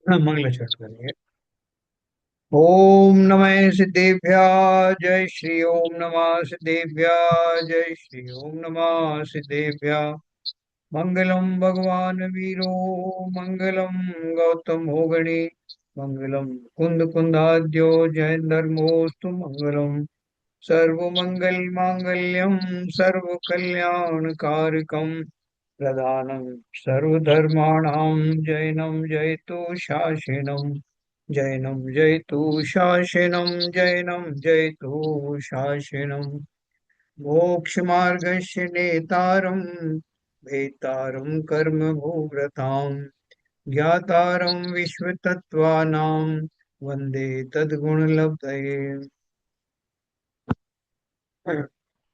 मंगलाचरण करेंगे। ओम नमः सिद्धेभ्य जय श्री ओम नमः सिद्धेभ्य जय श्री ओम नमः सिद्धेभ्य। मंगलम भगवान वीरो मंगलम गौतम होगणे मंगलम कुंद कुंदाद्यो जय धर्मोस्तु मंगलम सर्वमंगल मांगल्यम सर्व कल्याण कारकम प्रधानम सर्वधर्माणां जैनम जयतु शासनम जैनम जयतु शासनम जैनम जयतु शासनम मोक्षमार्गस्य नेतारं भेतारं कर्म भूव्रतां ज्ञातारं विश्वतत्त्वानां वन्दे तद्गुणलब्धये।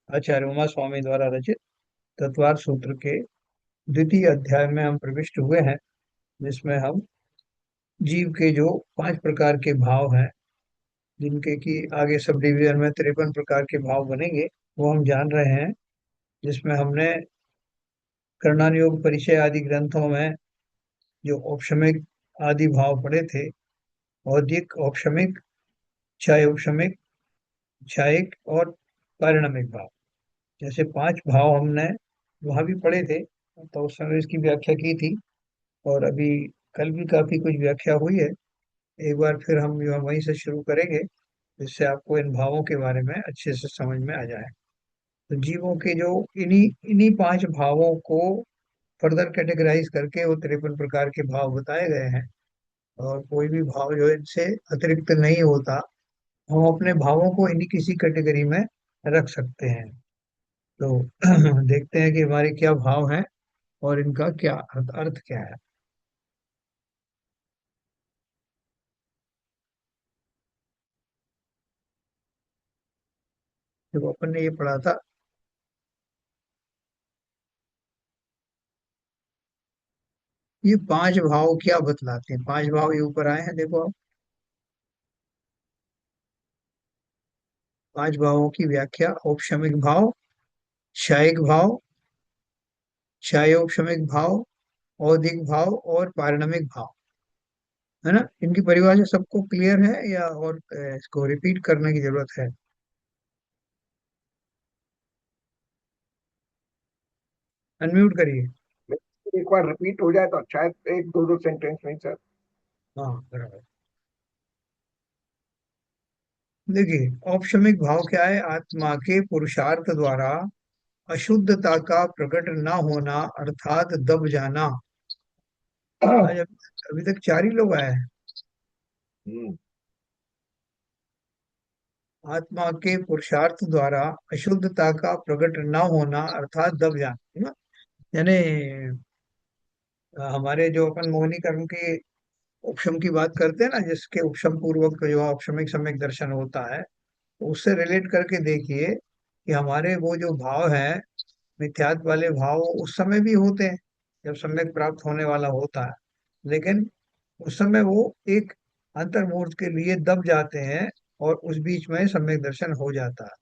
आचार्य उमा स्वामी द्वारा रचित तत्वार सूत्र के द्वितीय अध्याय में हम प्रविष्ट हुए हैं, जिसमें हम जीव के जो 5 प्रकार के भाव हैं, जिनके कि आगे सब डिवीजन में 53 प्रकार के भाव बनेंगे, वो हम जान रहे हैं। जिसमें हमने कर्णानुयोग परिचय आदि ग्रंथों में जो औपशमिक आदि भाव पढ़े थे, औदिक, औपशमिक, क्षायोपशमिक, क्षायिक और पारिणामिक भाव, जैसे 5 भाव हमने वहां भी पढ़े थे। तो उस समय इसकी व्याख्या की थी, और अभी कल भी काफी कुछ व्याख्या हुई है। एक बार फिर हम जो है वहीं से शुरू करेंगे, जिससे आपको इन भावों के बारे में अच्छे से समझ में आ जाए। तो जीवों के जो इन्हीं इन्हीं 5 भावों को फर्दर कैटेगराइज करके वो 53 प्रकार के भाव बताए गए हैं। और कोई भी भाव जो है इनसे अतिरिक्त नहीं होता। हम अपने भावों को इन्हीं किसी कैटेगरी में रख सकते हैं। तो देखते हैं कि हमारे क्या भाव हैं और इनका क्या अर्थ क्या है। जब अपन ने ये पढ़ा था, ये 5 भाव क्या बतलाते हैं। 5 भाव ये ऊपर आए हैं, देखो आप। 5 भावों की व्याख्या: औपशमिक भाव, क्षयिक भाव, क्षयोपशमिक भाव, औदिक भाव और पारणमिक भाव। है ना, इनकी परिभाषा सबको क्लियर है या और इसको रिपीट करने की जरूरत है? अनम्यूट करिए। एक बार रिपीट हो जाए तो अच्छा है, एक दो दो सेंटेंस नहीं सर। हाँ, बराबर। देखिए, औपशमिक भाव क्या है? आत्मा के पुरुषार्थ द्वारा अशुद्धता का प्रकट न होना, अर्थात दब जाना। आज अभी तक 4 ही लोग आए हैं। हम्म। आत्मा के पुरुषार्थ द्वारा अशुद्धता का प्रकट न होना अर्थात दब जाना, है ना। यानी हमारे जो अपन मोहिनी कर्म के उपशम की बात करते हैं ना, जिसके उपशम पूर्वक जो औपशमिक सम्यक दर्शन होता है, तो उससे रिलेट करके देखिए कि हमारे वो जो भाव हैं, मिथ्यात्व वाले भाव उस समय भी होते हैं जब सम्यक प्राप्त होने वाला होता है। लेकिन उस समय वो एक अंतर्मुहूर्त के लिए दब जाते हैं, और उस बीच में सम्यक दर्शन हो जाता है।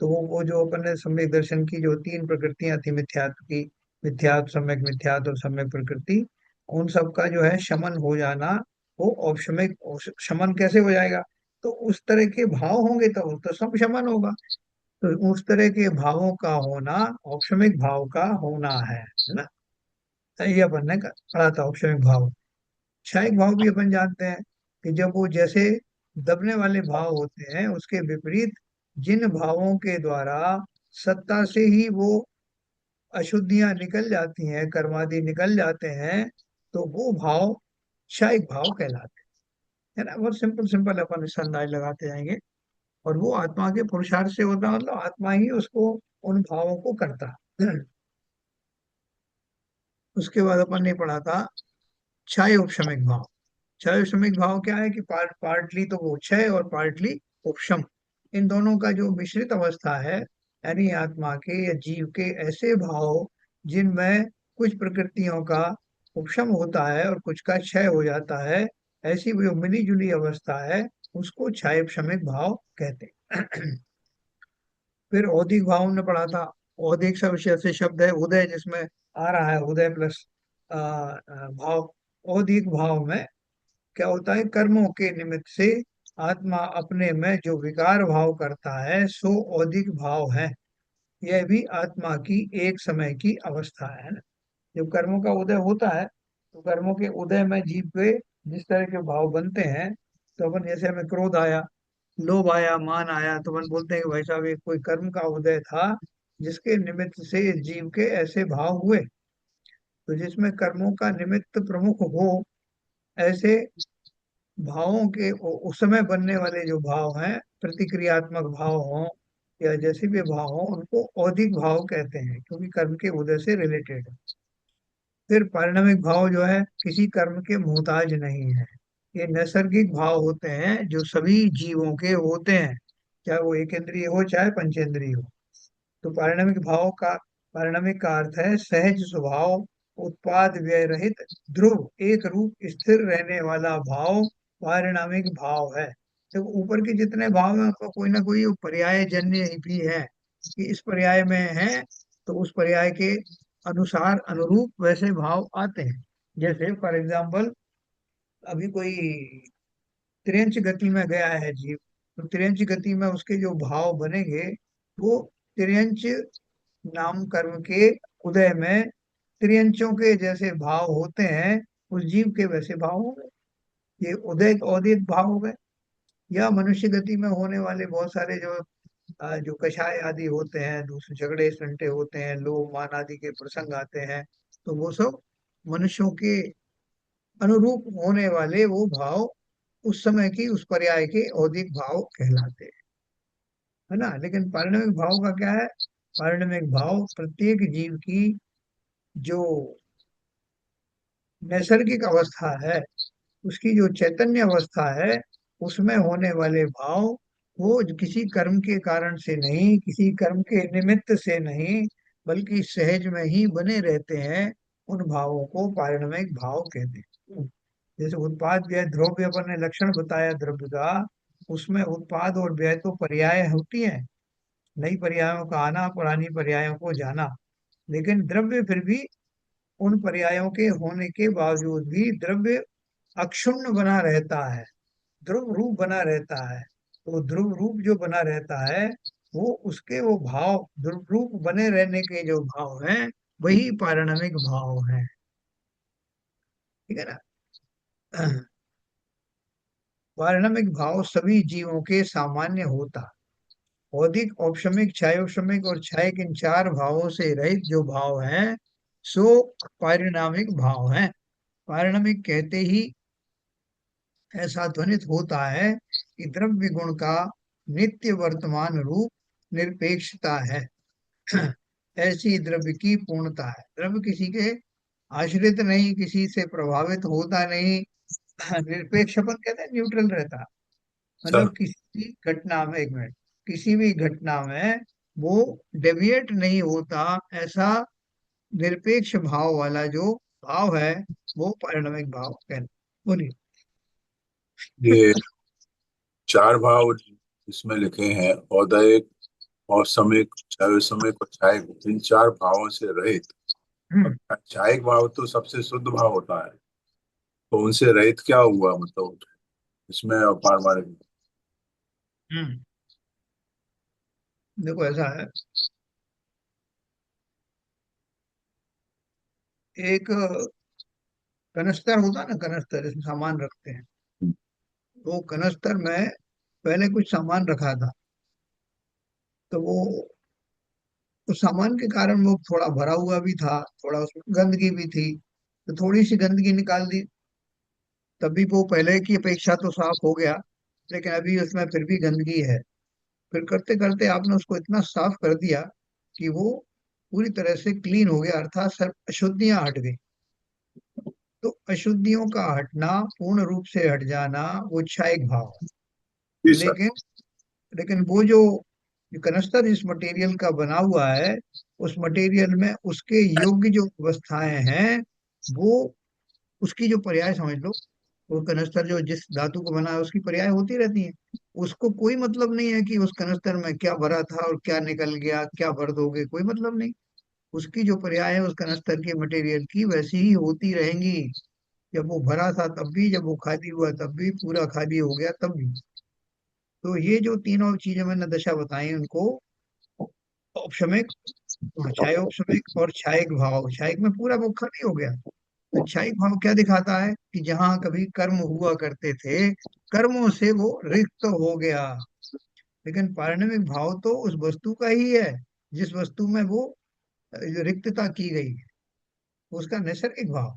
तो वो जो अपन ने सम्यक दर्शन की जो 3 प्रकृतियां थी मिथ्यात्व की, मिथ्यात्व, सम्यक मिथ्यात्व और सम्यक प्रकृति, उन सब का जो है शमन हो जाना, वो औपशमिक। शमन कैसे हो जाएगा? तो उस तरह के भाव होंगे तो सब शमन होगा। तो उस तरह के भावों का होना औपशमिक भाव का होना है ना। ये अपन ने पढ़ा था औपशमिक भाव। क्षयिक भाव भी अपन जानते हैं कि जब वो जैसे दबने वाले भाव होते हैं, उसके विपरीत जिन भावों के द्वारा सत्ता से ही वो अशुद्धियां निकल जाती हैं, कर्मादि निकल जाते हैं, तो वो भाव क्षयिक भाव कहलाते हैं। है ना, बहुत सिंपल सिंपल अपन इसका अंदाज लगाते जाएंगे। और वो आत्मा के पुरुषार्थ से होता है, मतलब आत्मा ही उसको, उन भावों को करता है। उसके बाद अपन ने पढ़ा था क्षय उपशमिक भाव। क्षय उपशमिक भाव क्या है कि पार्टली तो वो क्षय और पार्टली उपशम, इन दोनों का जो मिश्रित अवस्था है, यानी आत्मा के या जीव के ऐसे भाव जिनमें कुछ प्रकृतियों का उपशम होता है और कुछ का क्षय हो जाता है, ऐसी जो मिली जुली अवस्था है, उसको क्षय उपशमिक भाव कहते हैं। फिर औदिक भाव हमने पढ़ा था। औदिक से शब्द है उदय, जिसमें आ रहा है उदय प्लस भाव। औदिक भाव में क्या होता है, कर्मों के निमित्त से आत्मा अपने में जो विकार भाव करता है सो औदिक भाव है। यह भी आत्मा की एक समय की अवस्था है ना। जब कर्मों का उदय होता है तो कर्मों के उदय में जीव पे जिस तरह के भाव बनते हैं, तो अपन जैसे हमें क्रोध आया, लोभ आया, मान आया, तो अपन बोलते हैं कि भाई साहब ये कोई कर्म का उदय था जिसके निमित्त से इस जीव के ऐसे भाव हुए। तो जिसमें कर्मों का निमित्त प्रमुख हो, ऐसे भावों के उस समय बनने वाले जो भाव हैं, प्रतिक्रियात्मक भाव हों या जैसे भी भाव हों, उनको औदिक भाव कहते हैं क्योंकि कर्म के उदय से रिलेटेड है। फिर पारिणामिक भाव जो है किसी कर्म के मोहताज नहीं है। ये नैसर्गिक भाव होते हैं जो सभी जीवों के होते हैं, चाहे वो एक इंद्रिय हो चाहे पंचेंद्रिय हो। तो पारिणामिक का अर्थ है सहज स्वभाव, उत्पाद व्यय रहित, ध्रुव एक रूप स्थिर रहने वाला भाव पारिणामिक भाव है। तो ऊपर के जितने भाव हैं उसका कोई ना कोई पर्याय जन्य ही भी है कि इस पर्याय में है, तो उस पर्याय के अनुसार अनुरूप वैसे भाव आते हैं। जैसे फॉर एग्जाम्पल, अभी कोई तिर्यंच गति में गया है जीव, तो तिर्यंच गति में उसके जो भाव बनेंगे वो तिर्यंच नाम कर्म के उदय में त्रियंचों के जैसे भाव होते हैं, उस जीव के वैसे भाव हो गए। ये उदय औदित भाव हो गए। या मनुष्य गति में होने वाले बहुत सारे जो कषाय आदि होते हैं, दूसरे झगड़े संटे होते हैं, लोभ मान आदि के प्रसंग आते हैं, तो वो सब मनुष्यों के अनुरूप होने वाले वो भाव उस समय की उस पर्याय के औदिक भाव कहलाते हैं, है ना। लेकिन पारिणामिक भाव का क्या है? पारिणामिक भाव प्रत्येक जीव की जो नैसर्गिक अवस्था है, उसकी जो चैतन्य अवस्था है, उसमें होने वाले भाव, वो किसी कर्म के कारण से नहीं, किसी कर्म के निमित्त से नहीं, बल्कि सहज में ही बने रहते हैं। उन भावों को पारिणामिक भाव कहते हैं। जैसे उत्पाद व्यय द्रव्य, अपन ने लक्षण बताया द्रव्य का, उसमें उत्पाद और व्यय तो पर्याय होती है, नई पर्यायों का आना, पुरानी पर्यायों को जाना। लेकिन द्रव्य फिर भी उन पर्यायों के होने के बावजूद भी द्रव्य अक्षुण्ण बना रहता है, ध्रुव रूप बना रहता है। तो ध्रुव रूप जो बना रहता है, वो उसके वो भाव, ध्रुव रूप बने रहने के जो भाव हैं, वही पारिणामिक भाव हैं। ठीक है ना। पारिणामिक भाव सभी जीवों के सामान्य होता। औदिक, औपशमिक, छायोपशमिक और छायक, इन चार भावों से रहित जो भाव हैं सो पारिणामिक भाव हैं। पारिणामिक कहते ही ऐसा ध्वनित होता है कि द्रव्य गुण का नित्य वर्तमान रूप निरपेक्षता है। ऐसी द्रव्य की पूर्णता है। द्रव्य किसी के आश्रित नहीं, किसी से प्रभावित होता नहीं। निरपेक्षपन कहते हैं, न्यूट्रल रहता। सर, मतलब किसी घटना में, एक मिनट, किसी भी घटना में वो डेविएट नहीं होता, ऐसा निरपेक्ष भाव वाला जो भाव है, वो पारिणामिक भाव कहते। बोलिए। ये चार भाव इसमें लिखे हैं, औदयिक, औसमिक, क्षयसमिक और छायिक, इन चार भावों से रहित। हम्म। छायिक भाव तो सबसे शुद्ध भाव होता है, तो उनसे रहित क्या हुआ मतलब इसमें पारमार्थिक। हम्म। देखो ऐसा है, एक कनस्तर होता है ना, कनस्तर इसमें सामान रखते हैं। तो कनस्तर में पहले कुछ सामान रखा था, तो वो उस सामान के कारण वो थोड़ा भरा हुआ भी था, थोड़ा उसमें गंदगी भी थी, तो थोड़ी सी गंदगी निकाल दी, तभी वो पहले की अपेक्षा तो साफ हो गया। लेकिन अभी उसमें फिर भी गंदगी है। फिर करते करते आपने उसको इतना साफ कर दिया कि वो पूरी तरह से क्लीन हो गया, अर्थात सब अशुद्धियां हट गई। तो अशुद्धियों का हटना, पूर्ण रूप से हट जाना, वो क्षयिक भाव जी है। सर। लेकिन वो जो कनस्तर जिस मटेरियल का बना हुआ है, उस मटेरियल में उसके योग्य जो अवस्थाएं हैं, वो उसकी जो पर्याय समझ लो, वो कनस्तर जो जिस धातु को बना है उसकी पर्याय होती रहती है। उसको कोई मतलब नहीं है कि उस कनस्तर में क्या भरा था और क्या निकल गया, क्या भर दोगे, कोई मतलब नहीं। उसकी जो पर्याय है उस कनस्तर के मटेरियल की, वैसी ही होती रहेंगी। जब वो भरा था तब भी, जब वो खाली हुआ तब भी, पूरा खाली हो गया तब भी। तो ये जो तीनों चीजें मैंने दशा बताई उनको औपशमिक, छायोपशमिक और छायिक भाव। छायिक में पूरा वो खाली हो गया। तो छायिक भाव क्या दिखाता है कि जहाँ कभी कर्म हुआ करते थे, कर्मों से वो रिक्त हो गया। लेकिन पारिणमिक भाव तो उस वस्तु का ही है जिस वस्तु में वो रिक्तता की गई है, उसका नैसर्गिक भाव,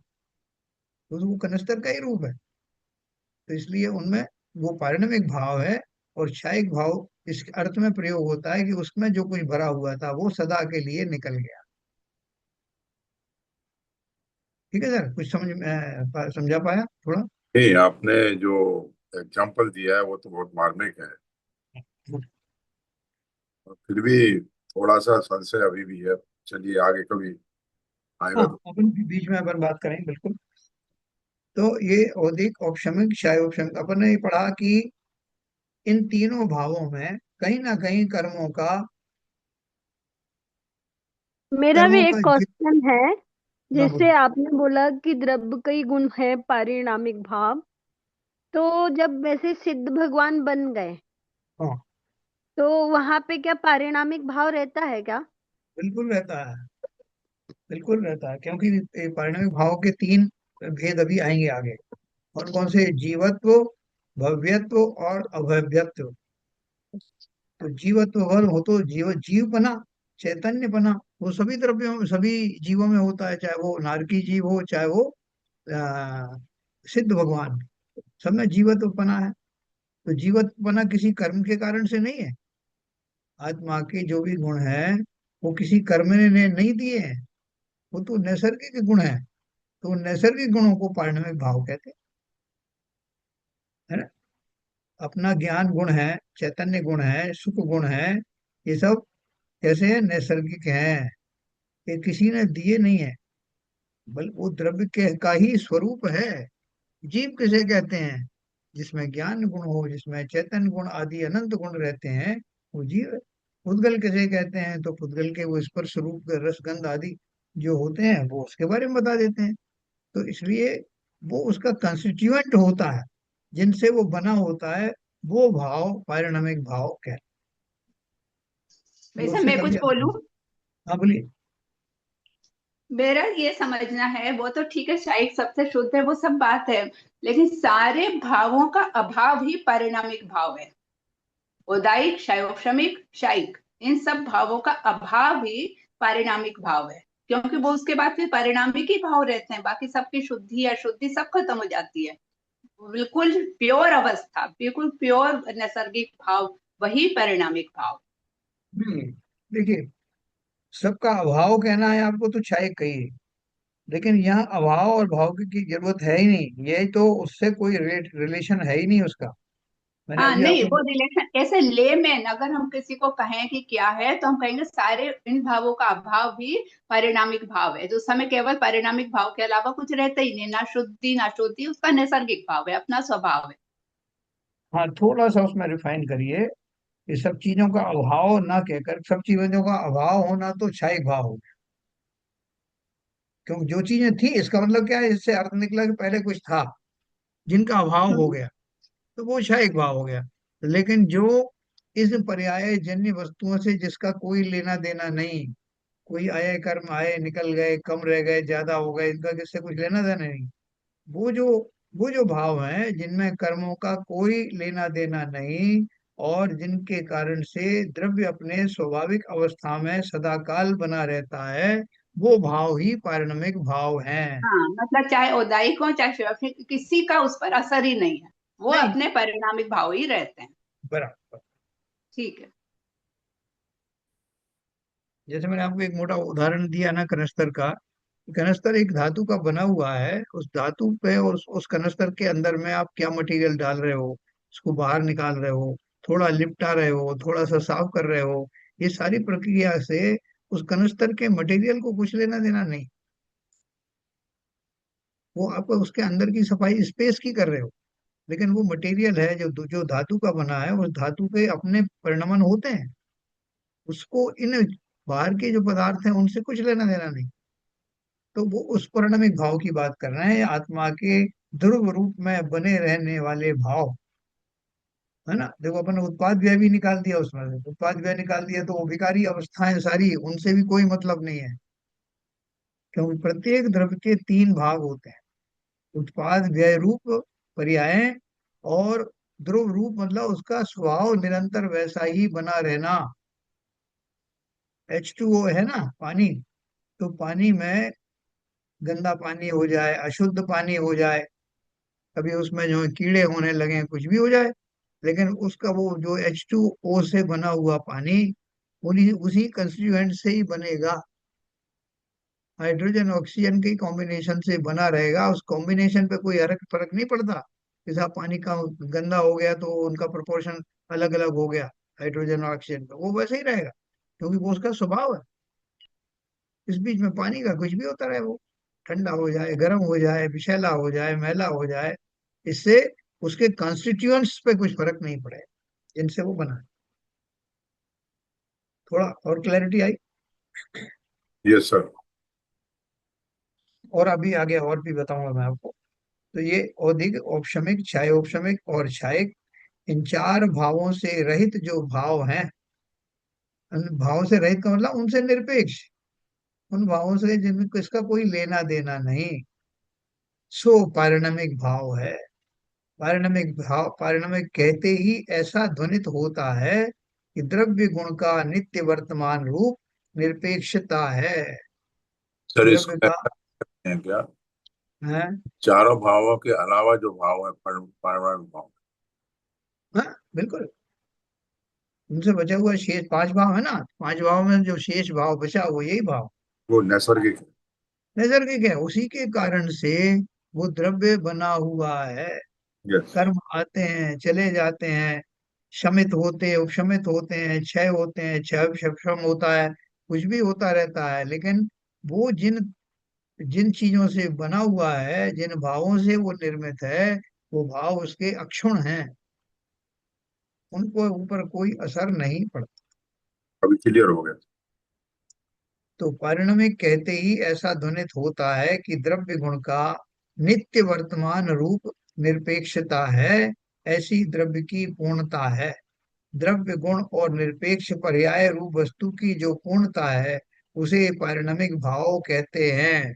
तो वो कनस्तर का ही रूप है। तो इसलिए उनमें वो पारिणमिक भाव है। और क्षयिक भाव इस अर्थ में प्रयोग होता है कि उसमें जो कुछ भरा हुआ था वो सदा के लिए निकल गया। ठीक है सर, कुछ समझा पाया थोड़ा? नहीं, आपने जो एग्जाम्पल दिया है वो तो बहुत मार्मिक है, और फिर भी थोड़ा सा संशय अभी भी है। चलिए आगे कभी हाँ, आएगा तो। अपन बीच में अपन बात करेंगे बिल्कुल। तो ये औदिक औपशमिक क्षय औपशमिक अपन ने ये पढ़ा कि इन तीनों भावों में कहीं ना कहीं मेरा भी कर्मों एक का क्वेश्चन है। हाँ जैसे बोलिए। आपने बोला कि द्रव्य कई गुण है पारिणामिक भाव, तो जब वैसे सिद्ध भगवान बन गए हाँ, तो वहां पे क्या पारिणामिक भाव रहता है क्या? बिल्कुल रहता है। बिल्कुल रहता है, क्योंकि ये पारिणामिक भाव के तीन भेद अभी आएंगे आगे। कौन कौन से? जीवत्व, भव्यत्व और अभव्यत्व। तो जीवत्व बल हो तो जीव बना, चैतन्य बना, वो सभी द्रव्यों में, सभी जीवों में होता है, चाहे वो नारकी जीव हो, चाहे वो आ, सिद्ध भगवान, सब में जीवत्व बना है। तो जीवत्व बना किसी कर्म के कारण से नहीं है। आत्मा के जो भी गुण हैं वो किसी कर्म ने नहीं दिए हैं, वो तो नैसर्गिक गुण है। तो नैसर्गिक गुणों को पारिणामिक भाव कहते हैं, है ना। अपना ज्ञान गुण है, चैतन्य गुण है, सुख गुण है, ये सब कैसे हैं? नैसर्गिक हैं, ये किसी ने दिए नहीं है, बल्कि वो द्रव्य के का ही स्वरूप है। जीव किसे कहते हैं? जिसमें ज्ञान गुण हो, जिसमें चैतन्य गुण आदि अनंत गुण रहते हैं, वो जीव है। पुद्गल किसे कहते हैं? तो पुद्गल के वो स्पर्श रूप रसगंध आदि जो होते हैं वो उसके बारे में बता देते हैं। तो इसलिए वो उसका कंस्टिट्यूएंट होता है, जिनसे वो बना होता है, वो भाव पारिणामिक भाव कहते हैं। वैसे उससे मैं कभी कुछ बोलूं? हाँ बोलिए। मेरा ये समझना है, वो तो ठीक है, शायद सबसे शुद्ध है, वो सब बात है, लेकिन सारे भावों का अभाव ही परिणामिक भाव है। उदायिक, क्षयोक्षमिक, शायिक, इन सब भावों का अभाव ही पारिणामिक भाव है। क्योंकि वो उसके बाद फिर परिणामिक ही भाव रहते हैं, बाकी सबकी शुद्धि अशुद्धि सब खत्म हो जाती है। बिल्कुल प्योर अवस्था, बिल्कुल प्योर नैसर्गिक भाव, वही परिणामिक भाव। नहीं, देखिए, सबका अभाव कहना है आपको तो चाहे कहिए, लेकिन यहाँ अभाव और भाव की जरूरत है ही नहीं, ये तो उससे कोई रिलेशन है ही नहीं उसका। मैंने हाँ अभी नहीं, आपको वो रिलेशन ऐसे लेमैन अगर हम किसी को कहें कि क्या है, तो हम कहेंगे सारे इन भावों का अभाव भी परिणामिक भाव है। जो समय केवल परिणामिक भाव के अलावा कुछ रहता ही नहीं, ना शुद्धि ना शुद्धि, उसका नैसर्गिक भाव है, अपना स्वभाव है। हाँ थोड़ा सा उसमें रिफाइन करिए। ये सब चीजों का अभाव ना कहकर सब चीजों का अभाव होना तो क्षयिक भाव हो गया। क्योंकि जो चीजें थी, इसका मतलब क्या है? इससे अर्थ निकला कि पहले कुछ था जिनका अभाव हो हम्म। गया, तो वो क्षयिक भाव हो गया। लेकिन जो इस पर्याय जन्य वस्तुओं से जिसका कोई लेना देना नहीं, कोई आए कर्म आए निकल गए, कम रह गए ज्यादा हो गए, इनका किससे कुछ लेना देना नहीं, वो जो वो जो भाव है जिनमें कर्मों का कोई लेना देना नहीं, और जिनके कारण से द्रव्य अपने स्वाभाविक अवस्था में सदाकाल बना रहता है, वो भाव ही पारिणमिक भाव हैं। हाँ मतलब चाहे औदायिक हो चाहे शैक्षिक, किसी का उस पर असर ही नहीं है, वो नहीं, अपने परिणामिक भाव ही रहते हैं। बराबर। ठीक है। जैसे मैंने आपको एक मोटा उदाहरण दिया ना कनस्तर का। कनस्तर एक धातु का बना हुआ है, उस धातु पे और उस कनस्तर के अंदर में आप क्या मटेरियल डाल रहे हो, उसको बाहर निकाल रहे हो, थोड़ा लिपटा रहे हो, थोड़ा सा साफ कर रहे हो, ये सारी प्रक्रिया से उस कनस्तर के मटेरियल को कुछ लेना देना नहीं। वो आप उसके अंदर की सफाई स्पेस की कर रहे हो, लेकिन वो मटेरियल है जो जो धातु का बना है, उस धातु के अपने परिणमन होते हैं, उसको इन बाहर के जो पदार्थ हैं उनसे कुछ लेना देना नहीं। तो वो उस परिणामिक भाव की बात कर रहे हैं, आत्मा के ध्रुव रूप में बने रहने वाले भाव, है ना। देखो अपन ने उत्पाद व्यय भी निकाल दिया, उसमें से उत्पाद व्यय निकाल दिया तो वो विकारी अवस्थाएं सारी, उनसे भी कोई मतलब नहीं है, क्योंकि प्रत्येक द्रव्य के तीन भाग होते हैं, उत्पाद व्यय रूप, पर्याय, और ध्रुव रूप, मतलब उसका स्वभाव निरंतर वैसा ही बना रहना। H2O है ना, पानी, तो पानी में गंदा पानी हो जाए, अशुद्ध पानी हो जाए, कभी उसमें जो है कीड़े होने लगे, कुछ भी हो जाए, लेकिन उसका वो जो H2O से बना हुआ पानी, उन्हीं उसी कंस्टिट्यूएंट से ही बनेगा, हाइड्रोजन ऑक्सीजन के कॉम्बिनेशन से बना रहेगा, उस कॉम्बिनेशन पे कोई फर्क फर्क नहीं पड़ता। जैसा पानी का गंदा हो गया तो उनका प्रोपोर्शन अलग अलग हो गया, हाइड्रोजन और ऑक्सीजन का, वो वैसे ही रहेगा, क्योंकि वो उसका स्वभाव है। इस बीच में पानी का कुछ भी होता रहे, वो ठंडा हो जाए, गर्म हो जाए, विषैला हो जाए, मैला हो जाए, इससे उसके कॉन्स्टिट्यूएंट्स पे कुछ फर्क नहीं पड़ेगा जिनसे वो बना है। थोड़ा और क्लैरिटी आई। Yes sir. और अभी आगे और भी बताऊंगा मैं आपको। तो ये औदिक, औपशमिक, क्षायोपशमिक और क्षायिक, इन चार भावों से रहित जो भाव हैं, उन भावों से रहित का मतलब उनसे निरपेक्ष, उन भावों से जिनको इसका कोई लेना देना नहीं, सो पारिणामिक भाव है। पारिणामिक भाव, पारिणामिक कहते ही ऐसा ध्वनित होता है कि द्रव्य गुण का नित्य वर्तमान रूप निरपेक्षता है। सर द्रव्य इसको का ऐसा है क्या, है। चारों भावों के अलावा जो भाव है पारमाणविक भाव, हाँ बिल्कुल, उनसे बचा हुआ शेष पांच भाव है ना, पांच भाव में जो शेष भाव बचा वो यही भाव वो नैसर्गिक है। नैसर्गिक है, उसी के कारण से वो द्रव्य बना हुआ है। यस। कर्म आते हैं चले जाते हैं, शमित होते हैं, उपशमित होते हैं, क्षय होते हैं, क्षय क्षम होता है, कुछ भी होता रहता है, लेकिन वो जिन जिन चीजों से बना हुआ है, जिन भावों से वो निर्मित है, वो भाव उसके अक्षुण हैं, उनको ऊपर कोई असर नहीं पड़ता। अभी क्लियर हो गया। तो पारिणामिक कहते ही ऐसा ध्वनित होता है कि द्रव्य गुण का नित्य वर्तमान रूप निरपेक्षता है, ऐसी द्रव्य की पूर्णता है। द्रव्य गुण और निरपेक्ष पर्याय रूप वस्तु की जो पूर्णता है, उसे पारिणामिक भाव कहते हैं।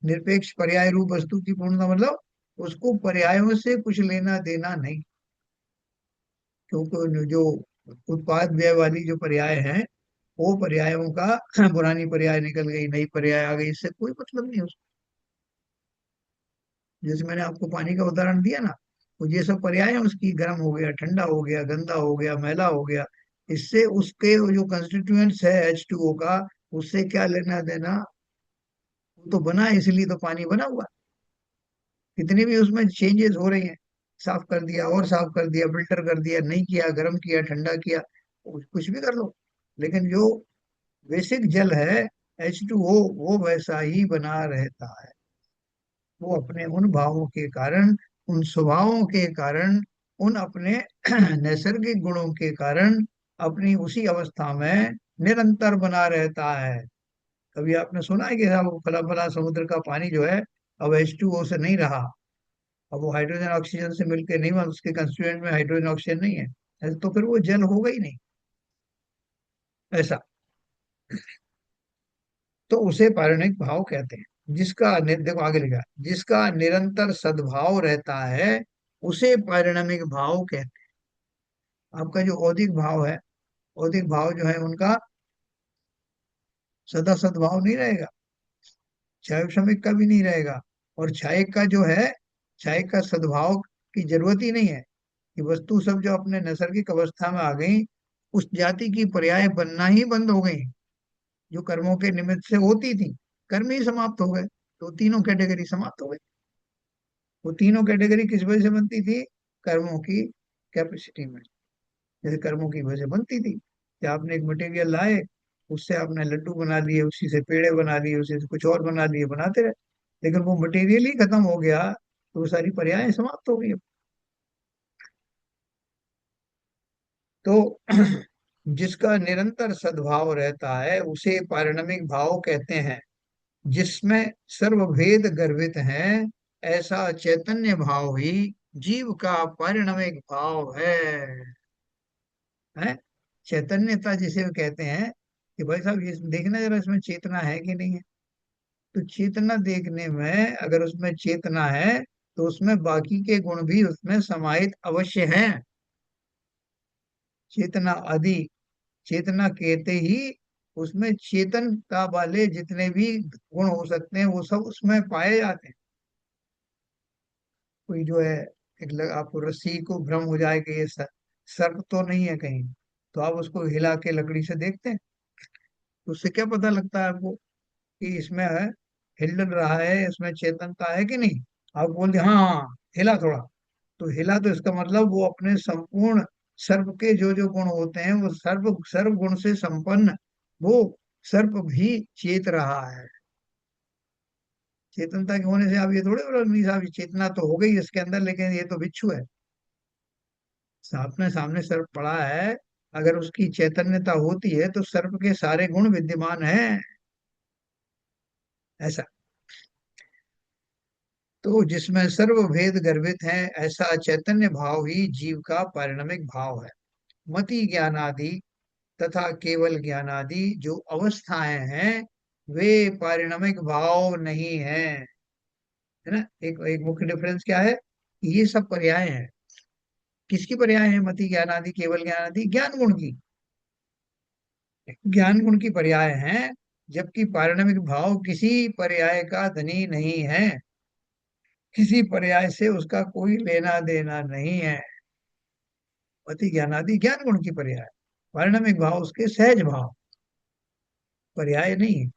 निरपेक्ष पर्याय रूप वस्तु की पूर्णता मतलब उसको पर्यायों से कुछ लेना देना नहीं, क्योंकि जो उत्पाद व्यय वाली जो पर्याय हैं, वो पर्यायों का पुरानी पर्याय निकल गई, नई पर्याय आ गई, इससे कोई मतलब नहीं उसको। जैसे मैंने आपको पानी का उदाहरण दिया ना, तो ये सब पर्याय है उसकी, गर्म हो गया, ठंडा हो गया, गंदा हो गया, मैला हो गया, इससे उसके जो कंस्टिट्यूएंट्स है H2O का, उससे क्या लेना देना। वो तो बना है, इसलिए तो पानी बना हुआ। कितनी भी उसमें चेंजेस हो रही हैं, साफ कर दिया और साफ कर दिया, फिल्टर कर दिया, नहीं किया, गर्म किया, ठंडा किया, कुछ भी कर लो, लेकिन जो बेसिक जल है H2O, वो वैसा ही बना रहता है। वो अपने उन भावों के कारण, उन स्वभावों के कारण, उन अपने नैसर्गिक गुणों के कारण अपनी उसी अवस्था में निरंतर बना रहता है। कभी आपने सुना है कि साहब फला फला समुद्र का पानी जो है अब H2O से नहीं रहा, अब वो हाइड्रोजन ऑक्सीजन से मिलकर नहीं बना, उसके कंस्टिट्यूएंट में हाइड्रोजन ऑक्सीजन नहीं है, ऐसे तो फिर वो जल होगा ही नहीं, ऐसा। तो उसे पारणिक भाव कहते हैं। देखो आगे लिखा है, जिसका निरंतर सद्भाव रहता है, उसे पारिणामिक भाव कहते हैं। आपका जो औदिक भाव है, औदिक भाव जो है उनका सदा सद्भाव नहीं रहेगा, क्षय श्रमिक का भी नहीं रहेगा, और क्षयिक का जो है, क्षयिक का सद्भाव की जरूरत ही नहीं है, कि वस्तु सब जो अपने नैसर्गिक अवस्था में आ गई, उस जाति की पर्याय बनना ही बंद हो गई, जो कर्मों के निमित्त से होती थी, कर्म ही समाप्त हो गए, तो तीनों कैटेगरी समाप्त हो गई। वो तीनों कैटेगरी किस वजह से बनती थी, कर्मों की कैपेसिटी में, जैसे कर्मों की वजह से बनती थी कि आपने एक मटेरियल लाए, उससे आपने लड्डू बना लिए, उसी से पेड़े बना लिए, उसी से कुछ और बना लिए, बनाते रहे, लेकिन वो मटेरियल ही खत्म हो गया, तो वो सारी पर्याय समाप्त हो गई। तो जिसका निरंतर सद्भाव रहता है, उसे पारिणामिक भाव कहते हैं। जिसमें सर्वभेद गर्भित है, ऐसा चैतन्य भाव ही जीव का पारिणामिक भाव है। चैतन्यता जिसे वो कहते हैं कि भाई साहब ये देखना जरा इसमें चेतना है कि नहीं है। तो चेतना देखने में अगर उसमें चेतना है तो उसमें बाकी के गुण भी उसमें समाहित अवश्य हैं। चेतना आदि, चेतना कहते ही उसमें चेतनता वाले जितने भी गुण हो सकते हैं वो सब उसमें पाए जाते हैं। कोई जो है आपको रस्सी को भ्रम हो जाए कि ये सर्प तो नहीं है कहीं, तो आप उसको हिला के लकड़ी से देखते हैं, तो उससे क्या पता लगता है आपको कि इसमें है, हिल डुल रहा है, इसमें चेतनता है कि नहीं। आप बोलते हाँ हाँ, हिला थोड़ा, तो हिला तो इसका मतलब वो अपने संपूर्ण सर्प के जो जो गुण होते हैं वो सर्व सर्व गुण से संपन्न वो सर्प भी चेत रहा है। चेतनता के होने से आप ये थोड़े बोलो नहीं साहब ये चेतना तो हो गई इसके अंदर, लेकिन ये तो बिच्छू है। सामने सामने सर्प पड़ा है, अगर उसकी चैतन्यता होती है तो सर्प के सारे गुण विद्यमान हैं। ऐसा, तो जिसमें सर्वभेद गर्भित है, ऐसा चैतन्य भाव ही जीव का पारिणामिक भाव है। मति ज्ञान आदि तथा केवल ज्ञान आदि जो अवस्थाएं हैं वे पारिणामिक भाव नहीं है। है ना, एक एक मुख्य डिफरेंस क्या है, ये सब पर्याय हैं। किसकी पर्याय है? मति ज्ञान आदि केवल ज्ञान आदि ज्ञान गुण की, ज्ञान गुण की पर्याय हैं। जबकि पारिणामिक भाव किसी पर्याय का धनी नहीं है, किसी पर्याय से उसका कोई लेना देना नहीं है। मति ज्ञान आदि ज्ञान गुण की पर्याय, पारिणामिक भाव उसके सहज भाव, पर्याय नहीं है।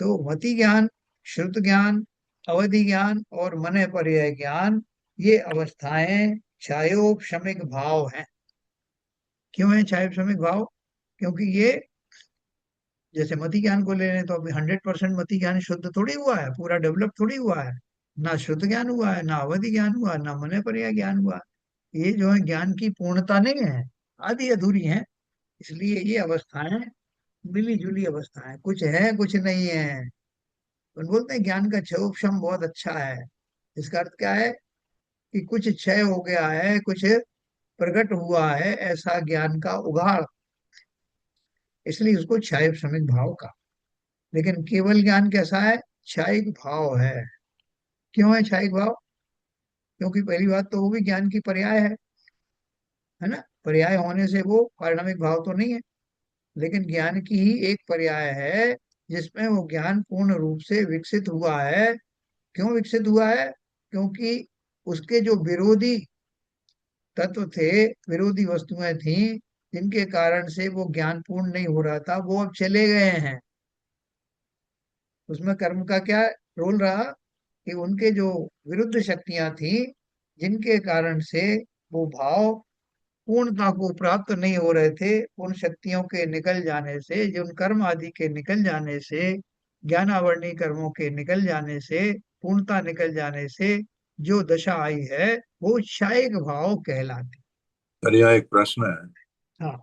तो मति ज्ञान, श्रुत ज्ञान, अवधि ज्ञान और मन पर्याय ज्ञान, ये अवस्थाएं छायोपशमिक भाव हैं। क्यों है छायोपशमिक भाव? क्योंकि ये, जैसे मति ज्ञान को ले लें तो अभी 100% मति ज्ञान शुद्ध थोड़ी हुआ है, पूरा डेवलप थोड़ी हुआ है। ना शुद्ध ज्ञान हुआ है, ना अवधि ज्ञान हुआ, ना मन पर्याय ज्ञान हुआ। ये जो है ज्ञान की पूर्णता नहीं है, आधी अधूरी है। इसलिए ये अवस्थाएं मिली जुली अवस्थाएं, कुछ है कुछ नहीं है। तो बोलते हैं ज्ञान का क्षयोपशम बहुत अच्छा है। इसका अर्थ क्या है कि कुछ क्षय हो गया है, कुछ प्रकट हुआ है, ऐसा ज्ञान का उघाड़, इसलिए उसको क्षयोपशमिक भाव का। लेकिन केवल ज्ञान कैसा है? क्षयिक भाव है। क्यों है क्षयिक भाव? क्योंकि पहली बात तो वो भी ज्ञान की पर्याय है ना, पर्याय होने से वो पारिणामिक भाव तो नहीं है, लेकिन ज्ञान की ही एक पर्याय है जिसमें वो ज्ञान पूर्ण रूप से विकसित हुआ है। क्यों विकसित हुआ है? क्योंकि उसके जो विरोधी तत्व थे, विरोधी वस्तुएं थी, जिनके कारण से वो ज्ञान पूर्ण नहीं हो रहा था, वो अब चले गए हैं। उसमें कर्म का क्या रोल रहा कि उनके जो विरुद्ध शक्तियां थी, जिनके कारण से वो भाव पूर्णता को प्राप्त नहीं हो रहे थे, उन शक्तियों के निकल जाने से, जो उन कर्म आदि के निकल जाने से, ज्ञानावरणी कर्मों के निकल जाने से, पूर्णता निकल जाने से जो दशा आई है वो क्षयिक भाव कहलाती। पर यहाँ एक प्रश्न है। हाँ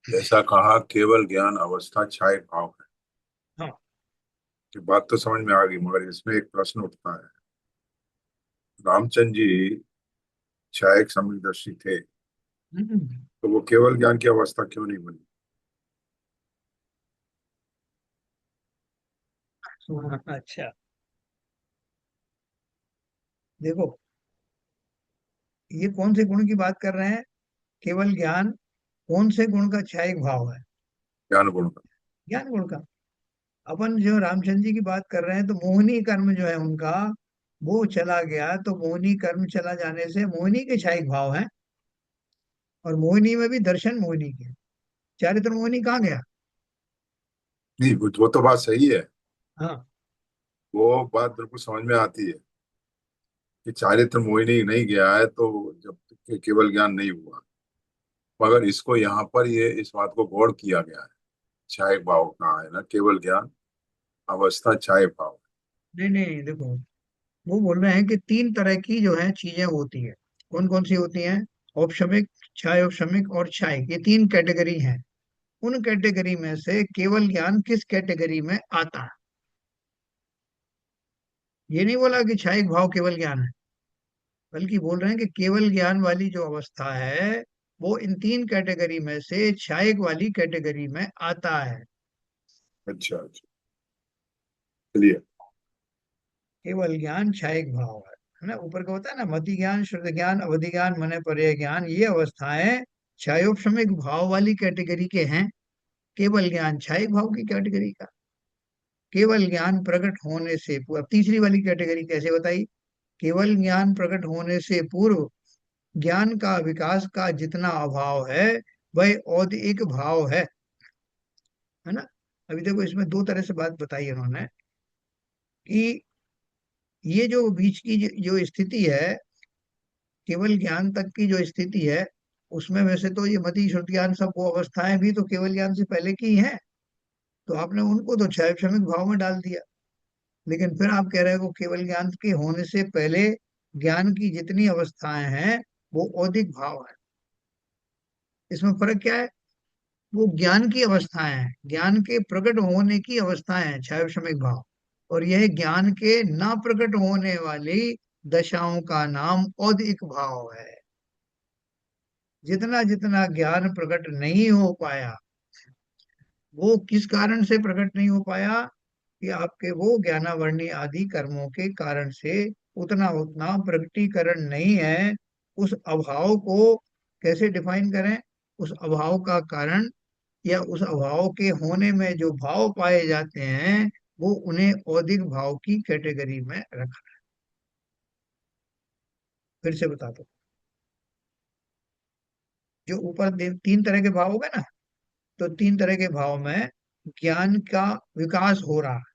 जैसा कहा केवल ज्ञान अवस्था छाय भाव है, हाँ। ये बात तो समझ में आ गई, मगर इसमें एक प्रश्न उठता है। रामचंद्र जी छाया समदर्शी थे, हम्म, तो वो केवल ज्ञान की अवस्था क्यों नहीं बनी? अच्छा, देखो ये कौन से गुण की बात कर रहे हैं? केवल ज्ञान कौन से गुण का क्षयिक भाव है? ज्ञान गुण का। ज्ञान गुण का। अपन जो रामचंद्र जी की बात कर रहे हैं तो मोहिनी कर्म जो है उनका, वो चला गया, तो मोहिनी कर्म चला जाने से मोहिनी के क्षयिक भाव है। और मोहिनी में भी दर्शन मोहिनी के, चारित्र मोहिनी कहाँ गया? नहीं, वो तो बात सही है, हाँ वो बात बिल्कुल समझ में आती है कि चारित्र मोहिनी नहीं गया है तो जब तक के केवल ज्ञान नहीं हुआ। मगर इसको यहाँ पर ये इस बात को गौर किया गया है, छाय भाव कहाँ है ना, केवल ज्ञान अवस्था छाय भाव। नहीं नहीं, देखो वो बोल रहे हैं कि तीन तरह की जो है चीजें होती है। कौन कौन सी होती हैं? औपशमिक, क्षय औपशमिक और क्षय, ये तीन कैटेगरी हैं। उन कैटेगरी में से केवल ज्ञान किस कैटेगरी में आता है? ये नहीं बोला कि क्षयिक भाव केवल ज्ञान है, बल्कि बोल रहे हैं कि केवल ज्ञान वाली जो अवस्था है वो इन तीन कैटेगरी में से क्षयिक वाली कैटेगरी में आता है। अच्छा अच्छा, चलिए। केवल ज्ञान क्षयिक भाव है ना। ऊपर का होता है ना, मति ज्ञान, श्रुति ज्ञान, अवधि ज्ञान, मने पर्याय ज्ञान, ये अवस्थाएं क्षयोपशमिक भाव वाली कैटेगरी के हैं। केवल ज्ञान क्षयिक भाव की कैटेगरी का। केवल ज्ञान प्रकट होने से पूर्व, अब तीसरी वाली कैटेगरी कैसे बताई? केवल ज्ञान प्रकट होने से पूर्व ज्ञान का विकास का जितना अभाव है वह औदिक भाव है ना। अभी देखो इसमें दो तरह से बात बताई उन्होंने कि ये जो बीच की जो स्थिति है, केवल ज्ञान तक की जो स्थिति है, उसमें वैसे तो ये मति श्रुति ज्ञान सब वो अवस्थाएं भी तो केवल ज्ञान से पहले की ही हैं, तो आपने उनको तो क्षय क्षमिक भाव में डाल दिया। लेकिन फिर आप कह रहे हो केवल ज्ञान के होने से पहले ज्ञान की जितनी अवस्थाएं हैं वो औदिक भाव है। इसमें फर्क क्या है? वो ज्ञान की अवस्थाएं हैं, ज्ञान के प्रकट होने की अवस्थाएं हैं क्षय क्षमिक भाव, और यह ज्ञान के ना प्रकट होने वाली दशाओं का नाम औदिक भाव है। जितना जितना ज्ञान प्रकट नहीं हो पाया, वो किस कारण से प्रकट नहीं हो पाया? कि आपके वो ज्ञानावरणी आदि कर्मों के कारण से उतना उतना प्रकटीकरण नहीं है। उस अभाव को कैसे डिफाइन करें? उस अभाव का कारण या उस अभाव के होने में जो भाव पाए जाते हैं वो उन्हें औदिक भाव की कैटेगरी में रखा। फिर से बता दो, जो ऊपर तीन तरह के भाव हो गए ना, तो तीन तरह के भाव में ज्ञान का विकास हो रहा है।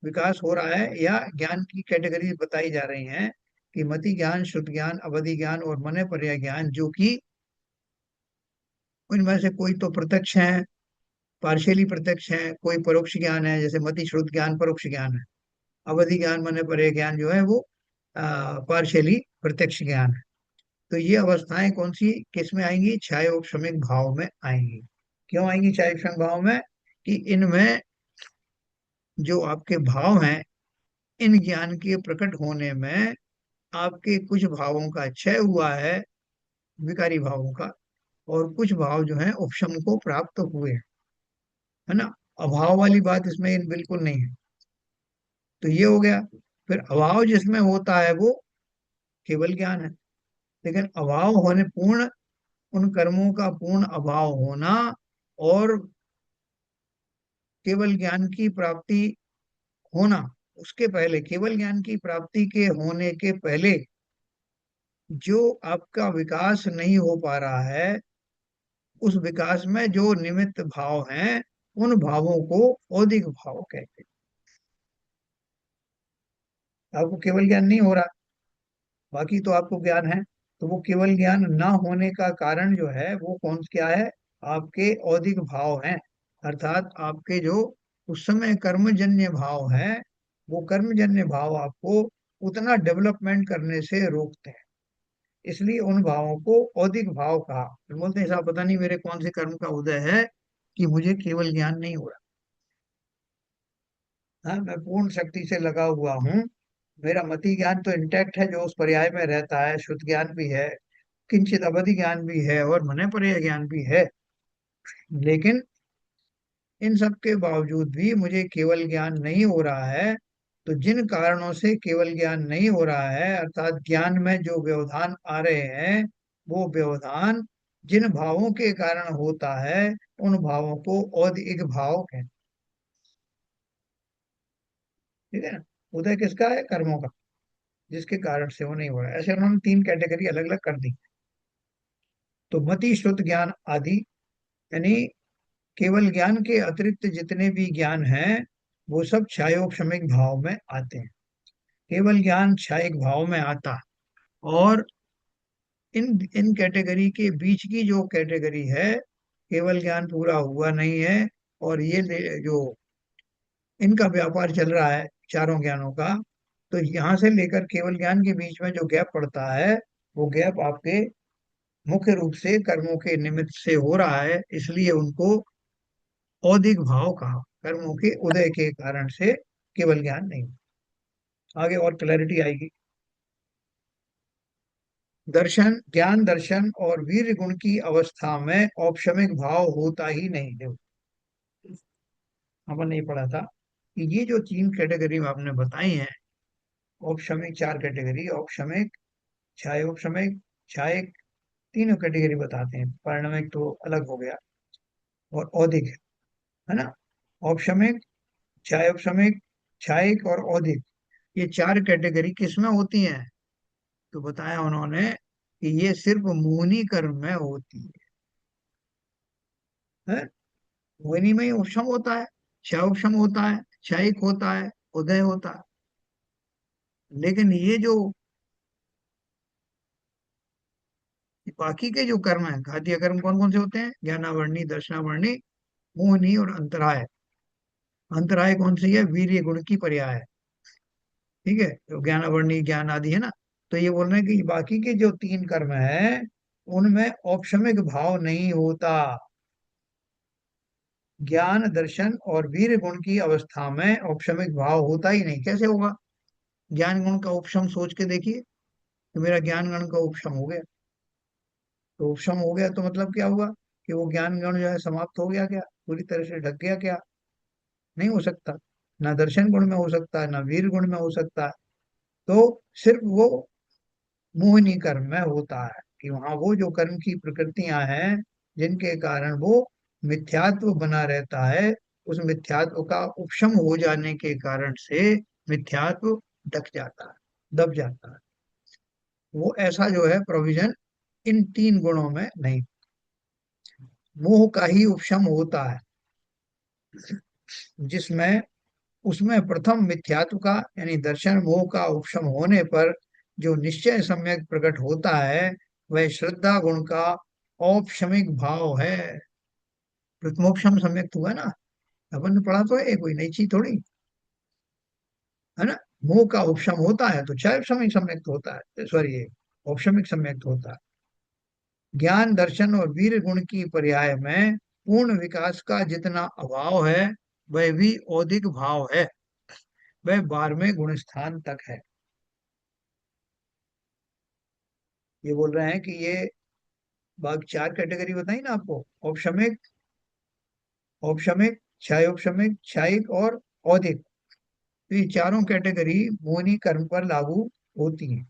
विकास हो रहा है या ज्ञान की कैटेगरी बताई जा रही हैं कि मति ज्ञान, शुद्ध ज्ञान, अवधि ज्ञान और मने पर्याय ज्ञान, जो कि उनमें से कोई तो प्रत्यक्ष है, पार्शियली प्रत्यक्ष है, कोई परोक्ष ज्ञान है, जैसे मति श्रुत ज्ञान परोक्ष ज्ञान है। अवधि ज्ञान मने पर्याय ज्ञान जो है वो पार्शियली प्रत्यक्ष ज्ञान है। तो ये अवस्थाएं कौन सी किस में आएंगी? छायोपशमिक भाव में आएंगी। क्यों आएंगी छायोपशमिक भाव में? कि इनमें जो आपके भाव हैं, इन ज्ञान के प्रकट होने में आपके कुछ भावों का क्षय हुआ है, विकारी भावों का, और कुछ भाव जो है उपशम को प्राप्त हुए, है ना। अभाव वाली बात इसमें बिल्कुल नहीं है। तो ये हो गया। फिर अभाव जिसमें होता है वो केवल ज्ञान है। लेकिन अभाव होने पूर्ण, उन कर्मों का पूर्ण अभाव होना और केवल ज्ञान की प्राप्ति होना, उसके पहले केवल ज्ञान की प्राप्ति के होने के पहले जो आपका विकास नहीं हो पा रहा है, उस विकास में जो निमित्त भाव हैं उन भावों को औदिक भाव कहते हैं। आपको केवल ज्ञान नहीं हो रहा, बाकी तो आपको ज्ञान है, तो वो केवल ज्ञान ना होने का कारण जो है वो कौन क्या है? आपके औदिक भाव हैं। अर्थात आपके जो उस समय कर्मजन्य भाव है, वो कर्मजन्य भाव आपको उतना डेवलपमेंट करने से रोकते हैं। इसलिए उन भावों को औदिक भाव कहा। फिर बोलते हैं साहब पता नहीं मेरे कौन से कर्म का उदय है कि मुझे केवल ज्ञान नहीं हो रहा। हाँ, मैं पूर्ण शक्ति से लगा हुआ हूँ, मेरा मति ज्ञान तो इंटैक्ट है जो उस पर्याय में रहता है, शुद्ध ज्ञान भी है, किंचित अवधि ज्ञान भी है और मने पर्याय ज्ञान भी है, लेकिन इन सब के बावजूद भी मुझे केवल ज्ञान नहीं हो रहा है। तो जिन कारणों से केवल ज्ञान नहीं हो रहा है, अर्थात ज्ञान में जो व्यवधान आ रहे हैं, वो व्यवधान जिन भावों के कारण होता है उन भावों को औदिक भाव कहते हैं। ठीक है ना। उदय किसका है? कर्मों का, जिसके कारण से वो नहीं हो रहा है। ऐसे उन्होंने तीन कैटेगरी अलग अलग कर दी। तो मति श्रुत ज्ञान आदि, यानी केवल ज्ञान के अतिरिक्त जितने भी ज्ञान हैं वो सब क्षायोपशमिक भाव में आते हैं। केवल ज्ञान क्षायिक भाव में आता है। और इन इन कैटेगरी के बीच की जो कैटेगरी है, केवल ज्ञान पूरा हुआ नहीं है और ये जो इनका व्यापार चल रहा है चारों ज्ञानों का, तो यहाँ से लेकर केवल ज्ञान के बीच में जो गैप पड़ता है, वो गैप आपके मुख्य रूप से कर्मों के निमित्त से हो रहा है, इसलिए उनको औदिक भाव कहा। कर्मों के उदय के कारण से केवल ज्ञान नहीं। आगे और क्लैरिटी आएगी। दर्शन, ज्ञान दर्शन और वीर गुण की अवस्था में औपशमिक भाव होता ही नहीं। देखो, अपन ने पढ़ा था कि ये जो तीन कैटेगरी आपने बताई हैं, औपशमिक, चार कैटेगरी, औपशमिक, छायोपशमिक, छायिक, तीनों कैटेगरी बताते हैं। पारणमिक तो अलग हो गया, और औदिक है ना। औपशमिक, छायोपशमिक, छायिक और औदिक, ये चार कैटेगरी किसमें होती हैं? तो बताया उन्होंने कि ये सिर्फ मोहिनी कर्म में होती है। मोहिनी में ही उपशम होता है, क्षाउपशम होता है, क्षयिक होता है, उदय होता है। लेकिन ये जो बाकी के जो कर्म है, घातीय कर्म कौन कौन से होते हैं? ज्ञानावर्णी, दर्शनावर्णी, मोहिनी और अंतराय। अंतराय कौन सी है? वीर्य गुण की पर्याय है। ठीक है, तो ज्ञानावर्णी, ज्ञान आदि है ना। तो ये बोल रहे हैं कि बाकी के जो तीन कर्म है उनमें औपशमिक भाव नहीं होता। ज्ञान दर्शन और वीर गुण की अवस्था में औपशमिक भाव होता ही नहीं। कैसे होगा? ज्ञान गुण का उपशम सोच के देखिए, तो मेरा ज्ञान गुण का उपशम हो गया। तो उपशम हो गया तो मतलब क्या हुआ? कि वो ज्ञान गुण जो है समाप्त हो गया क्या? पूरी तरह से ढक गया क्या? नहीं हो सकता। ना दर्शन गुण में हो सकता है, ना वीर गुण में हो सकता है। तो सिर्फ वो मोहिनी कर्म में होता है, कि वहां वो जो कर्म की प्रकृतियां हैं जिनके कारण वो मिथ्यात्व बना रहता है, उस मिथ्यात्व का उपशम हो जाने के कारण से मिथ्यात्व ढक जाता है, दब जाता है। वो ऐसा जो है प्रोविजन इन तीन गुणों में नहीं। मोह का ही उपशम होता है, जिसमें उसमें प्रथम मिथ्यात्व का यानी दर्शन मोह का उपशम होने पर जो निश्चय सम्यक प्रकट होता है, वह श्रद्धा गुण का औपशमिक भाव है। प्रथमोपशम सम्यक हुआ ना, अपन ने पढ़ा तो है, कोई नई चीज थोड़ी है ना। मोह का उपशम होता है तो चाहे सम्यक सम्यक होता है, सॉरी, ये औपशमिक सम्यक होता है। ज्ञान दर्शन और वीर गुण की पर्याय में पूर्ण विकास का जितना अभाव है, वह भी औदिक भाव है। वह 12वें गुण स्थान तक है। ये बोल रहे हैं कि ये बाग चार कैटेगरी बताई ना आपको, औपशमिक, औपशमिक, क्षायोपशमिक, क्षायिक और औदिक। तो ये चारों कैटेगरी मोहिनी कर्म पर लागू होती हैं।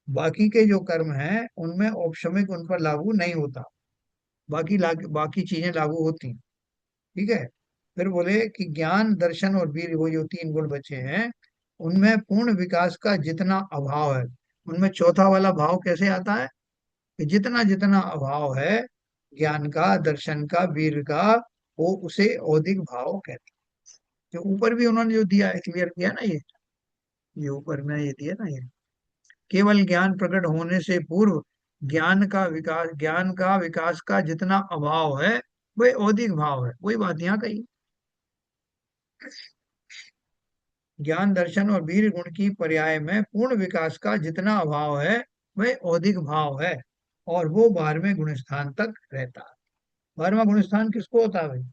बाकी के जो कर्म हैं उनमें औपशमिक उन पर लागू नहीं होता। बाकी चीजें लागू होती हैं। ठीक है। फिर बोले कि ज्ञान दर्शन और वीर, वो जो तीन गुण बचे हैं, उनमें पूर्ण विकास का जितना अभाव है। उनमें चौथा वाला भाव कैसे आता है? कि जितना जितना अभाव है ज्ञान का, दर्शन का, वीर का, वो उसे औदिक भाव कहते हैं। जो ऊपर भी उन्होंने जो दिया है, क्लियर किया ना ये ऊपर में ये दिया ना, ये केवल ज्ञान प्रकट होने से पूर्व ज्ञान का विकास का जितना अभाव है, वह औदिक भाव है। वही बात यहाँ कही। ज्ञान दर्शन और वीर गुण की पर्याय में पूर्ण विकास का जितना अभाव है, वह औदिक भाव है, और वो 12वें गुण स्थान तक रहता है। 12वां गुण स्थान किसको होता है भाई?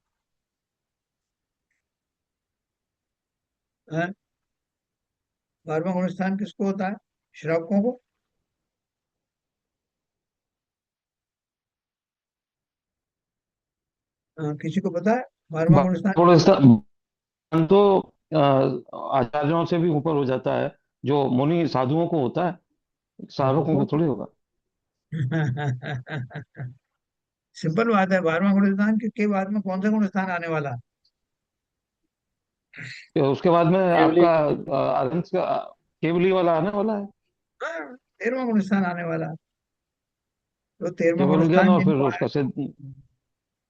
हैं? 12वां गुण स्थान किसको होता है? श्रावकों को? किसी को पता है 12वां गुण स्थान थोड़ा किसको सा तो आचार्यों से भी ऊपर हो जाता है, जो मुनि साधुओं को होता है, होता साधकों को थोड़ी होगा। है? सिंपल बात है, 12वां गुण स्थान के बाद में कौन सा गुण स्थान आने वाला है? तो उसके बाद में केवली आपका अरहंत का केवली वाला आने वाला है। 13वां गुण स्थान आने वाला है। तो 13वां गुण केवल ज्ञान स्थान और फिर जिनको उसका सिद्ध।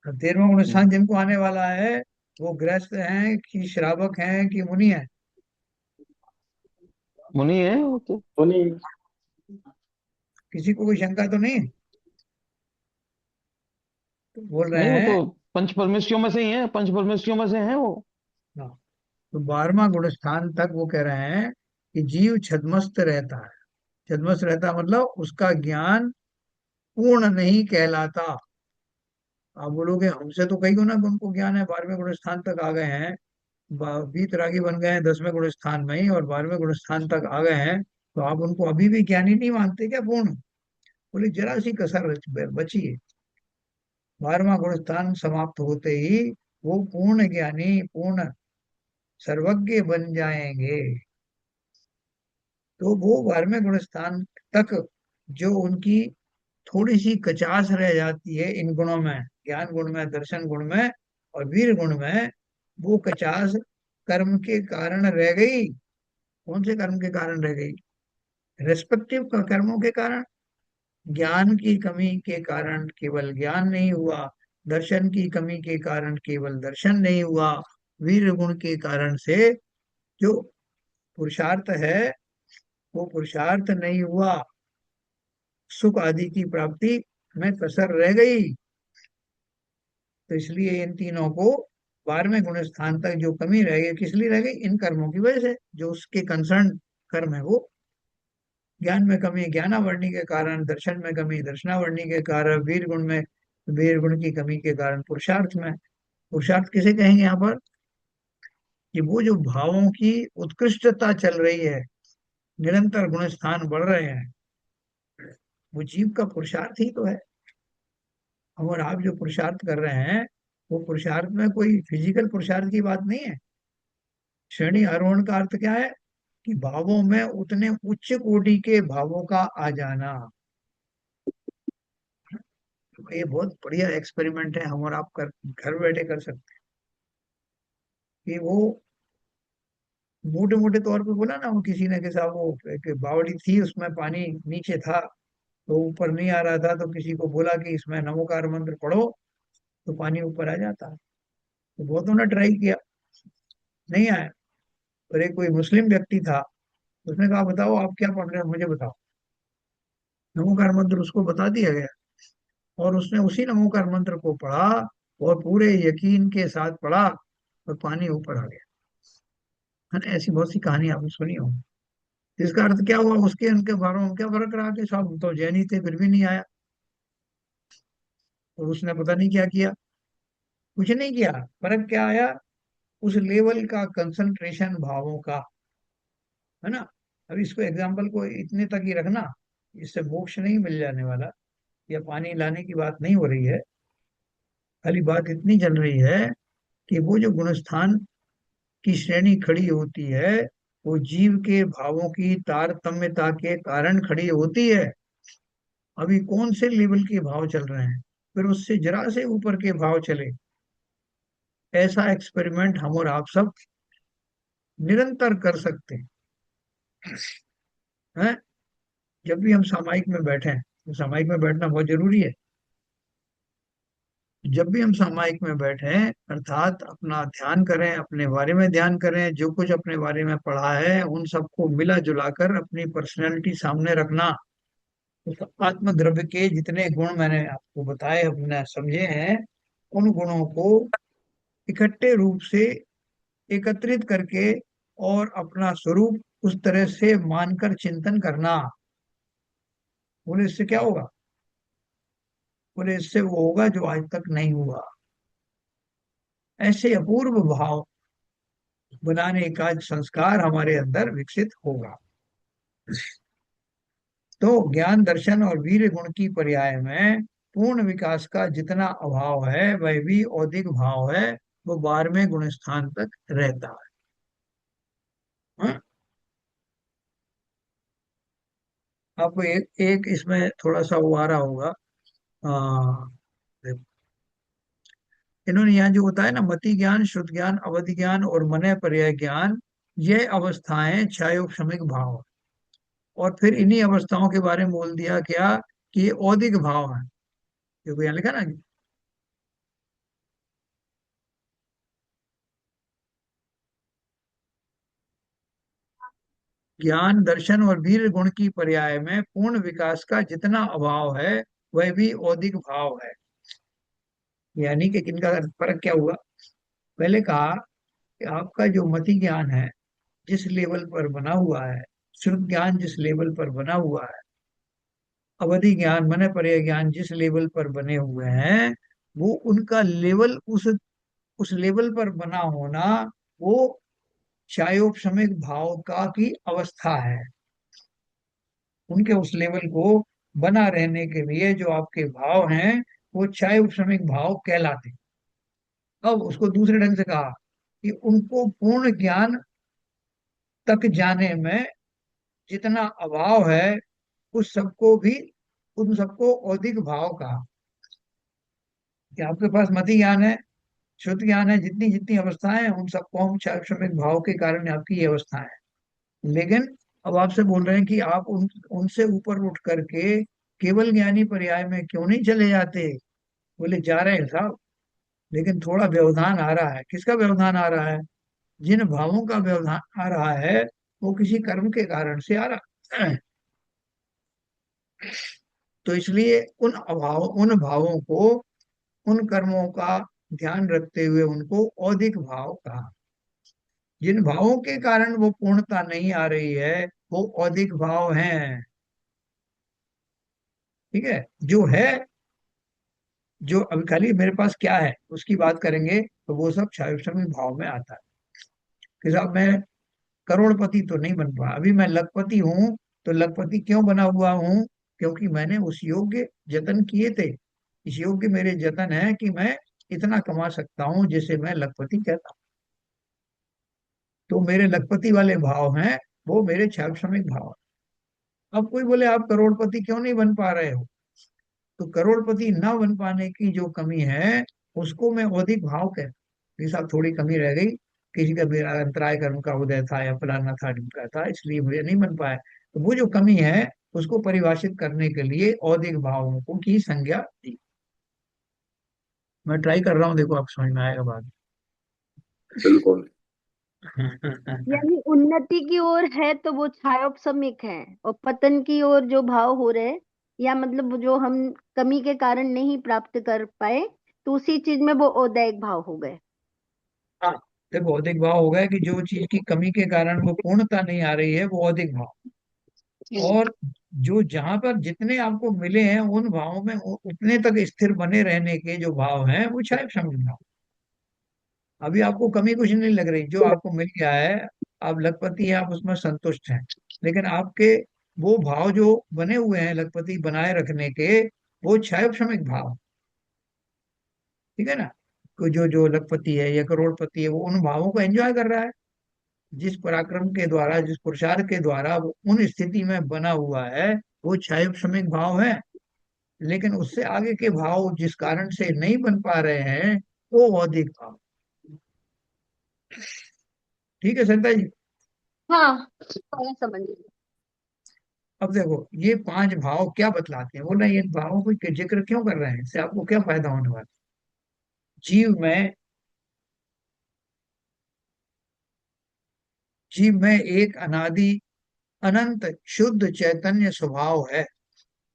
13वां गुण स्थान जिनको आने वाला है, वो गृहस्थ हैं कि श्रावक हैं कि मुनि हैं? मुनि है वो तो। मुनि। किसी को कोई शंका तो नहीं? तो बोल रहे नहीं, वो हैं। तो पंच परमेश्वरियों में से ही है, पंच परमेश्वरियों में से हैं वो। हाँ, तो 12वां गुण स्थान तक वो कह रहे हैं कि जीव छद्मस्त रहता है। छद्मस्त रहता मतलब उसका ज्ञान पूर्ण नहीं कहलाता। आप बोलोगे हमसे तो कई गुना उनको ज्ञान है, 12वें गुण स्थान तक आ गए हैं, वीतरागी बन गए हैं 10वें गुण स्थान में ही और 12वें गुण स्थान तक आ गए हैं, तो आप उनको अभी भी ज्ञानी नहीं मानते क्या पूर्ण? बोले जरा सी कसर बची है। 12वां गुण स्थान समाप्त होते ही वो पूर्ण ज्ञानी, पूर्ण सर्वज्ञ बन जाएंगे। तो वो 12वें गुण स्थान तक जो उनकी थोड़ी सी कचास रह जाती है इन गुणों में, ज्ञान गुण में, दर्शन गुण में और वीर गुण में, वो कचास कर्म के कारण रह गई। कौन से कर्म के कारण रह गई? रेस्पेक्टिव कर्मों के कारण। ज्ञान की कमी के कारण केवल ज्ञान नहीं हुआ, दर्शन की कमी के कारण केवल दर्शन नहीं हुआ, वीर गुण के कारण से जो पुरुषार्थ है वो पुरुषार्थ नहीं हुआ, सुख आदि की प्राप्ति में कसर रह गई। तो इसलिए इन तीनों को 12वें गुण स्थान तक जो कमी रह गई, किस लिए रह गई? इन कर्मों की वजह से। जो उसके कंसर्न कर्म है वो, ज्ञान में कमी ज्ञानावरणी के कारण, दर्शन में कमी दर्शनावरणी के कारण, वीर गुण में वीर गुण की कमी के कारण पुरुषार्थ में। पुरुषार्थ किसे कहेंगे यहाँ पर? कि वो जो भावों की उत्कृष्टता चल रही है, निरंतर गुण स्थान बढ़ रहे हैं, वो जीव का पुरुषार्थ ही तो है। और आप जो पुरुषार्थ कर रहे हैं वो पुरुषार्थ में कोई फिजिकल पुरुषार्थ की बात नहीं है। श्रेणी आरोहण का अर्थ क्या है? कि भावों में उतने उच्च कोटि के भावों का आ जाना। तो ये बहुत बढ़िया एक्सपेरिमेंट है, हम और आप कर घर बैठे कर सकते हैं। कि वो मोटे मोटे तौर पे बोला ना, वो किसी ने के साथ वो एक बावड़ी थी, उसमें पानी नीचे था तो ऊपर नहीं आ रहा था, तो किसी को बोला कि इसमें नमोकार मंत्र पढ़ो तो पानी ऊपर आ जाता है। तो बहुतों ने ट्राई किया, नहीं आया। और एक कोई मुस्लिम व्यक्ति था, उसने कहा बताओ आप क्या पढ़ रहे हो, मुझे बताओ। नमोकार मंत्र उसको बता दिया गया और उसने उसी नमोकार मंत्र को पढ़ा और पूरे यकीन के साथ पढ़ा और पानी ऊपर आ गया। है ना? ऐसी बहुत सी कहानी आपने सुनी हो। इसका अर्थ क्या हुआ? उसके उनके बारे में क्या फर्क रहा कि साहब तो जैन ही थे फिर भी नहीं आया। और उसने पता नहीं क्या किया, कुछ नहीं किया। फर्क क्या आया? उस लेवल का कंसंट्रेशन भावों का। है ना? अब इसको एग्जाम्पल को इतने तक ही रखना, इससे मोक्ष नहीं मिल जाने वाला, या पानी लाने की बात नहीं हो रही है। खाली बात इतनी चल रही है कि वो जो गुणस्थान की श्रेणी खड़ी होती है वो जीव के भावों की तारतम्यता के कारण खड़ी होती है। अभी कौन से लेवल के भाव चल रहे हैं, फिर उससे जरा से ऊपर के भाव चले। ऐसा एक्सपेरिमेंट हम और आप सब निरंतर कर सकते हैं। जब भी हम सामायिक में बैठे हैं, तो सामायिक में बैठना बहुत जरूरी है। जब भी हम सामायिक में बैठे हैं अर्थात अपना ध्यान करें, अपने बारे में ध्यान करें, जो कुछ अपने बारे में पढ़ा है उन सबको मिला जुला कर अपनी पर्सनैलिटी सामने रखना। तो आत्म द्रव्य के जितने गुण मैंने आपको बताए, अपने समझे हैं, उन गुणों को इकट्ठे रूप से एकत्रित करके और अपना स्वरूप उस तरह से मानकर चिंतन करना। बोले इससे क्या होगा? बोले इससे वो होगा जो आज तक नहीं हुआ। ऐसे अपूर्व भाव बनाने का संस्कार हमारे अंदर विकसित होगा। तो ज्ञान दर्शन और वीर गुण की पर्याय में पूर्ण विकास का जितना अभाव है वह भी औदिक भाव है, वो 12वें गुण स्थान तक रहता है। हाँ? आपको एक इसमें थोड़ा सा वो आ रहा होगा। आ, इन्होंने यहाँ जो होता है ना, मति ज्ञान, शुद्ध ज्ञान, अवधि ज्ञान और मनय पर्याय ज्ञान, ये अवस्थाएं क्षयोपशमिक भाव है। और फिर इन्हीं अवस्थाओं के बारे में बोल दिया क्या? कि ये औदिक भाव है। देखो यहाँ लिखा ना, ज्ञान दर्शन और वीर गुण की पर्याय में पूर्ण विकास का जितना अभाव है वह भी औदिक भाव है। यानी कि इनका फर्क क्या हुआ? पहले कहा कि आपका जो मति ज्ञान है जिस लेवल पर बना हुआ है, श्रुत ज्ञान जिस लेवल पर बना हुआ है, अवधि ज्ञान मन पर्याय ज्ञान जिस लेवल पर बने हुए हैं, वो उनका लेवल उस लेवल पर बना होना वो क्षयोपशमिक भाव का की अवस्था है। उनके उस लेवल को बना रहने के लिए जो आपके भाव हैं वो क्षयोपशमिक भाव कहलाते हैं। अब उसको दूसरे ढंग से कहा कि उनको पूर्ण ज्ञान तक जाने में जितना अभाव है उस सबको भी, उन सबको औदिक भाव कहा। कि आपके पास मति ज्ञान है, शुद्ध ज्ञान है, जितनी जितनी अवस्थाएं हैं उन सबको हम क्षमिक भाव के कारण आपकी ये अवस्था है। लेकिन अब आपसे बोल रहे हैं कि आप उनसे ऊपर उठ करके केवल ज्ञानी पर्याय में क्यों नहीं चले जाते। बोले जा रहे हैं साहब, लेकिन थोड़ा व्यवधान आ रहा है। किसका व्यवधान आ रहा है? जिन भावों का व्यवधान आ रहा है वो किसी कर्म के कारण से आ रहा है। तो इसलिए उन भावों को, उन कर्मों का ध्यान रखते हुए उनको औदिक भाव कहा। जिन भावों के कारण वो पूर्णता नहीं आ रही है वो औदिक भाव हैं। ठीक है। जो है, जो अभी खाली मेरे पास क्या है उसकी बात करेंगे तो वो सब क्षायोपशमी भाव में आता है। कि साहब मैं करोड़पति तो नहीं बन पाया, अभी मैं लखपति हूं। तो लखपति क्यों बना हुआ हूं? क्योंकि मैंने उस योग्य जतन किए थे। इस योग्य मेरे जतन है कि मैं इतना कमा सकता हूं जिसे मैं लखपति कहता हूं। तो मेरे लखपति वाले भाव हैं, वो मेरे क्षायोपशमिक भाव हैं। अब कोई बोले आप करोड़पति क्यों नहीं बन पा रहे हो? तो करोड़पति न बन पाने की जो कमी है उसको मैं औदिक भाव कहता हूं। ये साहब थोड़ी कमी रह गई, किसी का मेरा अंतराय कर्म का उदय था या फलाना था ढिमका था इसलिए मुझे नहीं बन पाया, तो वो जो कमी है उसको परिभाषित करने के लिए औदिक भावों को की संज्ञा दी। मैं ट्राई कर रहा हूँ, देखो आप समझ में आएगा बात। बिल्कुल। यानी उन्नति की ओर है तो वो क्षायोपशमिक है, और पतन की ओर जो भाव हो रहे हैं, या मतलब जो हम कमी के कारण नहीं प्राप्त कर पाए, तो उसी चीज में वो औदैक भाव हो गए। हाँ, देखो औदिक भाव हो गया कि जो चीज की कमी के कारण वो पूर्णता नहीं आ रही है वो औदिक भाव। और जो जहां पर जितने आपको मिले हैं उन भावों में उतने तक स्थिर बने रहने के जो भाव हैं वो क्षायोपशमिक भाव। अभी आपको कमी कुछ नहीं लग रही, जो आपको मिल गया है, आप लखपति हैं, आप उसमें संतुष्ट हैं। लेकिन आपके वो भाव जो बने हुए हैं लखपति बनाए रखने के, वो क्षायोपशमिक भाव। ठीक है ना? जो जो लखपति है या करोड़पति है वो उन भावों को एंजॉय कर रहा है। जिस पराक्रम के द्वारा, जिस पुरुषार्थ के द्वारा वो उन स्थिति में बना हुआ है वो क्षायोपशमिक भाव है। लेकिन उससे आगे के भाव जिस कारण से नहीं बन पा रहे हैं वो औदिक भाव। ठीक है संता जी। हाँ, मैं समझ गई। अब देखो ये पांच भाव क्या बतलाते हैं, बोला ये भावों को जिक्र क्यों कर रहे हैं, इससे आपको क्या फायदा होने वाला है? जीव में एक अनादि अनंत शुद्ध चैतन्य स्वभाव है।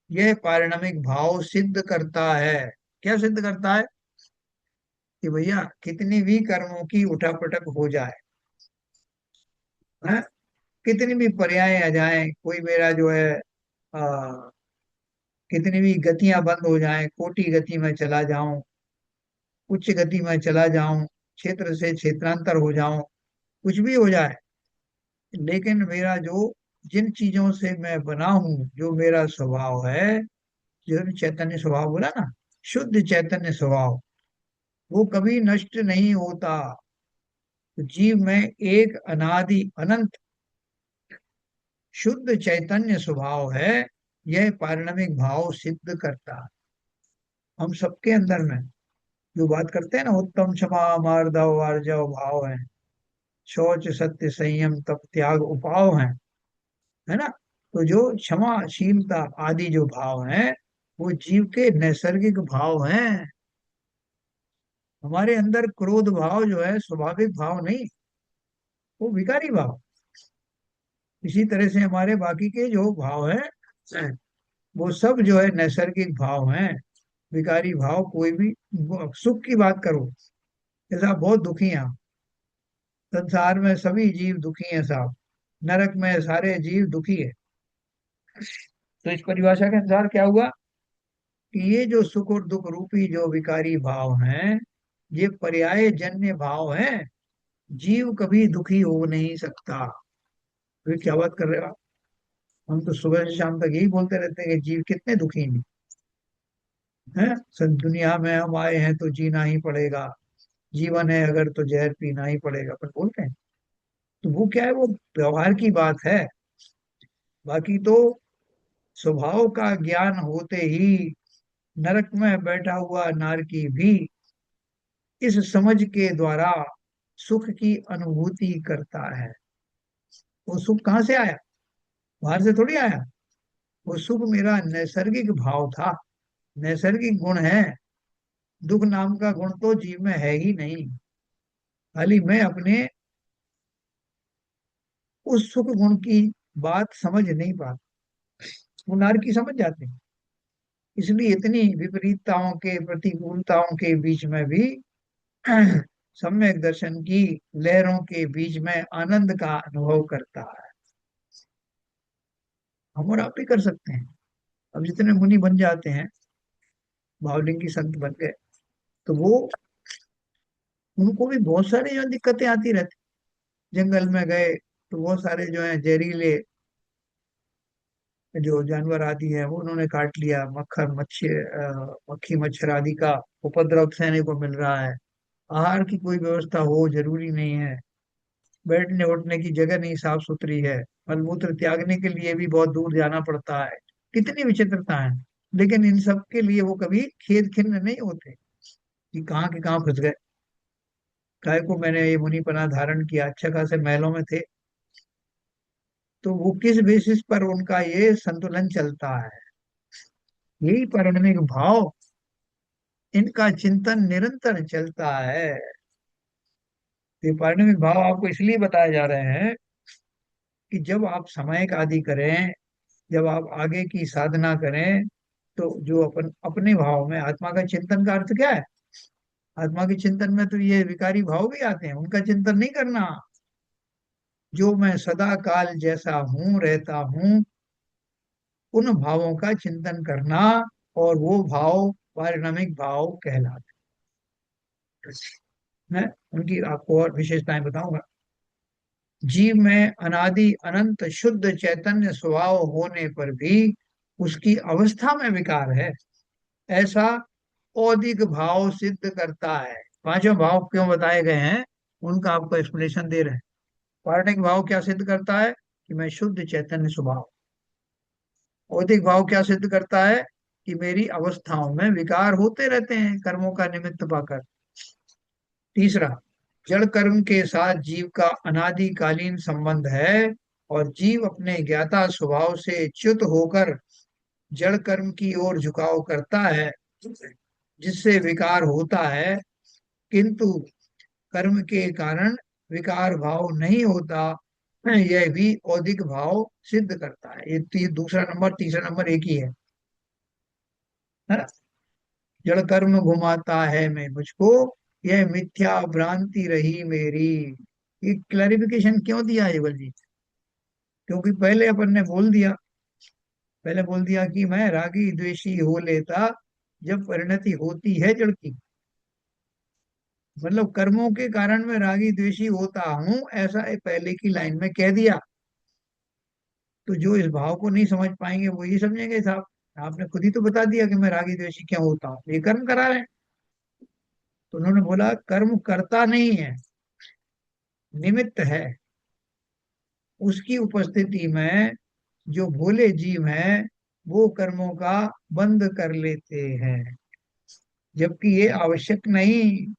यह पारिणामिक भाव सिद्ध करता है। क्या सिद्ध करता है? कि भैया कितनी भी कर्मों की उठापटक हो जाए, है? कितनी भी पर्याय आ जाए, कोई मेरा जो है कितनी भी गतियां बंद हो जाएं, कोटि गति में चला जाऊं, उच्च गति में चला जाऊं, क्षेत्र से क्षेत्रांतर हो जाऊं, कुछ भी हो जाए, लेकिन मेरा जो, जिन चीजों से मैं बना हूं, जो मेरा स्वभाव है, जो चैतन्य स्वभाव बोला ना, शुद्ध चैतन्य स्वभाव, वो कभी नष्ट नहीं होता। तो जीव में एक अनादि अनंत शुद्ध चैतन्य स्वभाव है। यह पारिणामिक भाव सिद्ध करता है। हम सबके अंदर में जो बात करते हैं ना, उत्तम क्षमा मार्दव आर्जव भाव है, शौच सत्य संयम तप त्याग उपाव है ना? तो जो क्षमाशीलता आदि जो भाव हैं वो जीव के नैसर्गिक भाव हैं। हमारे अंदर क्रोध भाव जो है स्वाभाविक भाव नहीं, वो विकारी भाव। इसी तरह से हमारे बाकी के जो भाव हैं वो सब जो है नैसर्गिक भाव हैं। विकारी भाव कोई भी, सुख की बात करो, जैसा आप बहुत दुखी हैं आप, संसार में सभी जीव दुखी हैं साहब, नरक में सारे जीव दुखी है। तो इस परिभाषा के अनुसार क्या हुआ कि ये जो सुख और दुख रूपी जो विकारी भाव हैं ये पर्याय जन्य भाव हैं। जीव कभी दुखी हो नहीं सकता। फिर क्या बात कर रहे हो आप? हम तो सुबह से शाम तक यही बोलते रहते हैं कि जीव कितने दुखी हैं। सब दुनिया में हम आए हैं तो जीना ही पड़ेगा, जीवन है अगर तो जहर पीना ही पड़ेगा, पर बोलते हैं। तो वो क्या है, वो व्यवहार की बात है। बाकी तो स्वभाव का ज्ञान होते ही नरक में बैठा हुआ नारकी भी इस समझ के द्वारा सुख की अनुभूति करता है। वो सुख कहाँ से आया? बाहर से थोड़ी आया। वो सुख मेरा नैसर्गिक भाव था, नैसर्गिक गुण है। दुख नाम का गुण तो जीव में है ही नहीं। खाली मैं अपने उस सुख गुण की बात समझ नहीं पाता। वो नारकी समझ जाते हैं। इसलिए इतनी विपरीतताओं के, प्रतिकूलताओं के बीच में भी सम्यक दर्शन की लहरों के बीच में आनंद का अनुभव करता है। हम और आप भी कर सकते हैं। अब जितने मुनि बन जाते हैं, भावलिंगी संत बन गए, तो वो, उनको भी बहुत सारी जो दिक्कतें आती रहती। जंगल में गए तो बहुत सारे जो है जहरीले जो जानवर आदि है वो उन्होंने काट लिया। मक्खी मच्छर आदि का उपद्रव सहने को मिल रहा है। आहार की कोई व्यवस्था हो जरूरी नहीं है। बैठने उठने की जगह नहीं साफ सुथरी है। मलमूत्र त्यागने के लिए भी बहुत दूर जाना पड़ता है। कितनी विचित्रता है। लेकिन इन सब के लिए वो कभी खेद खिन्न नहीं होते कि कहाँ के कहाँ फंस गए। काय को मैंने ये मुनिपना धारण किया, अच्छा खासे महलों में थे। तो वो किस बेसिस पर उनका ये संतुलन चलता है? यही पारमार्थिक भाव, इनका चिंतन निरंतर चलता है। ये पारमार्थिक भाव आपको इसलिए बताए जा रहे हैं कि जब आप समय का आदि करें, जब आप आगे की साधना करें, तो जो अपने भाव में आत्मा का चिंतन का अर्थ क्या है? आत्मा के चिंतन में तो ये विकारी भाव भी आते हैं, उनका चिंतन नहीं करना। जो मैं सदा काल जैसा हूं, रहता हूं, उन भावों का चिंतन करना। और वो भाव पारिणामिक भाव कहलाते हैं। मैं उनकी आपको और विशेषताएं बताऊंगा। जीव में अनादि अनंत शुद्ध चैतन्य स्वभाव होने पर भी उसकी अवस्था में विकार है, ऐसा औदिक भाव सिद्ध करता है। पांचों भाव क्यों बताए गए हैं, उनका आपको एक्सप्लेनेशन दे रहे हैं। पारणिक भाव क्या सिद्ध करता है? कि मैं शुद्ध चैतन्य स्वभाव। औदिक भाव क्या सिद्ध करता है? कि मेरी अवस्थाओं में विकार होते रहते हैं कर्मों का निमित्त पाकर। तीसरा, जड़ कर्म के साथ जीव का अनादिकालीन संबंध है, और जीव अपने ज्ञाता स्वभाव से च्युत होकर जड़ कर्म की ओर झुकाव करता है, जिससे विकार होता है। किंतु कर्म के कारण विकार भाव नहीं होता, यह भी औदिक भाव सिद्ध करता है। ये दूसरा नंबर, तीसरा नंबर एक ही है ना? जड़ कर्म घुमाता है मैं मुझको, यह मिथ्या भ्रांति रही मेरी। ये क्लैरिफिकेशन क्यों दिया है केवल जी? क्योंकि पहले बोल दिया कि मैं रागी द्वेषी हो लेता जब परिणति होती है जड़ की। मतलब कर्मों के कारण मैं रागी द्वेषी होता हूं, ऐसा पहले की लाइन में कह दिया। तो जो इस भाव को नहीं समझ पाएंगे वो ये समझेंगे साहब आपने खुद ही तो बता दिया कि मैं रागी द्वेषी क्यों होता हूँ, ये कर्म करा रहे हैं। तो उन्होंने बोला कर्म करता नहीं है, निमित्त है। उसकी उपस्थिति में जो भोले जीव हैं वो कर्मों का बंद कर लेते हैं, जबकि ये आवश्यक नहीं।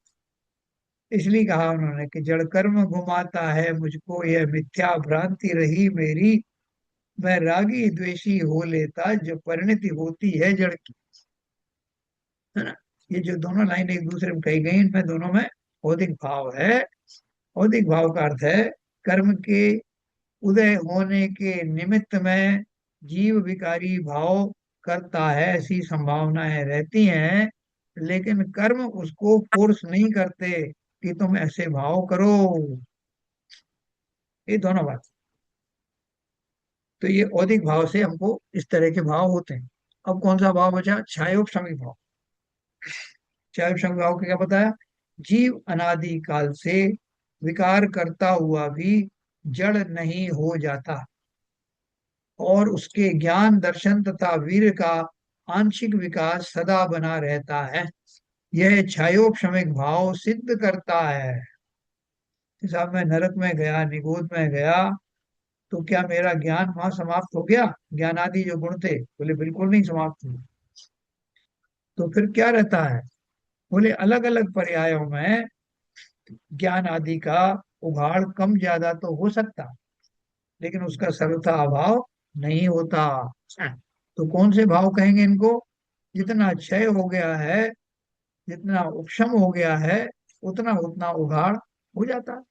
इसलिए कहा उन्होंने कि जड़ कर्म घुमाता है मुझको, यह मिथ्या भ्रांति रही मेरी। मैं रागी द्वेषी हो लेता जब परिणति होती है जड़ की। है ना? ये जो दोनों लाइन एक दूसरे में कही गई, इनमें दोनों में औदिक भाव है। औदिक भाव का अर्थ है कर्म के उदय होने के निमित्त में जीव विकारी भाव करता है, ऐसी संभावनाएं रहती हैं। लेकिन कर्म उसको फोर्स नहीं करते कि तुम ऐसे भाव करो। ये दोनों बात। तो ये औदिक भाव से हमको इस तरह के भाव होते हैं। अब कौन सा भाव बचा? छायोपशमी भाव। छायोपशमी भाव को क्या बताया? जीव अनादि काल से विकार करता हुआ भी जड़ नहीं हो जाता, और उसके ज्ञान दर्शन तथा वीर का आंशिक विकास सदा बना रहता है। यह क्षयोपशमिक भाव सिद्ध करता है कि साहब मैं नरक में गया, निगोद में गया, तो क्या मेरा ज्ञान वहां समाप्त हो गया? ज्ञान आदि जो गुण थे, बोले बिल्कुल नहीं समाप्त हुए। तो फिर क्या रहता है? बोले अलग अलग पर्यायों में ज्ञान आदि का उघाड़ कम ज्यादा तो हो सकता, लेकिन उसका सर्वथा अभाव नहीं होता। तो कौन से भाव कहेंगे इनको? जितना क्षय हो गया है, जितना उपशम हो गया है, उतना उतना उघाड़ हो जाता,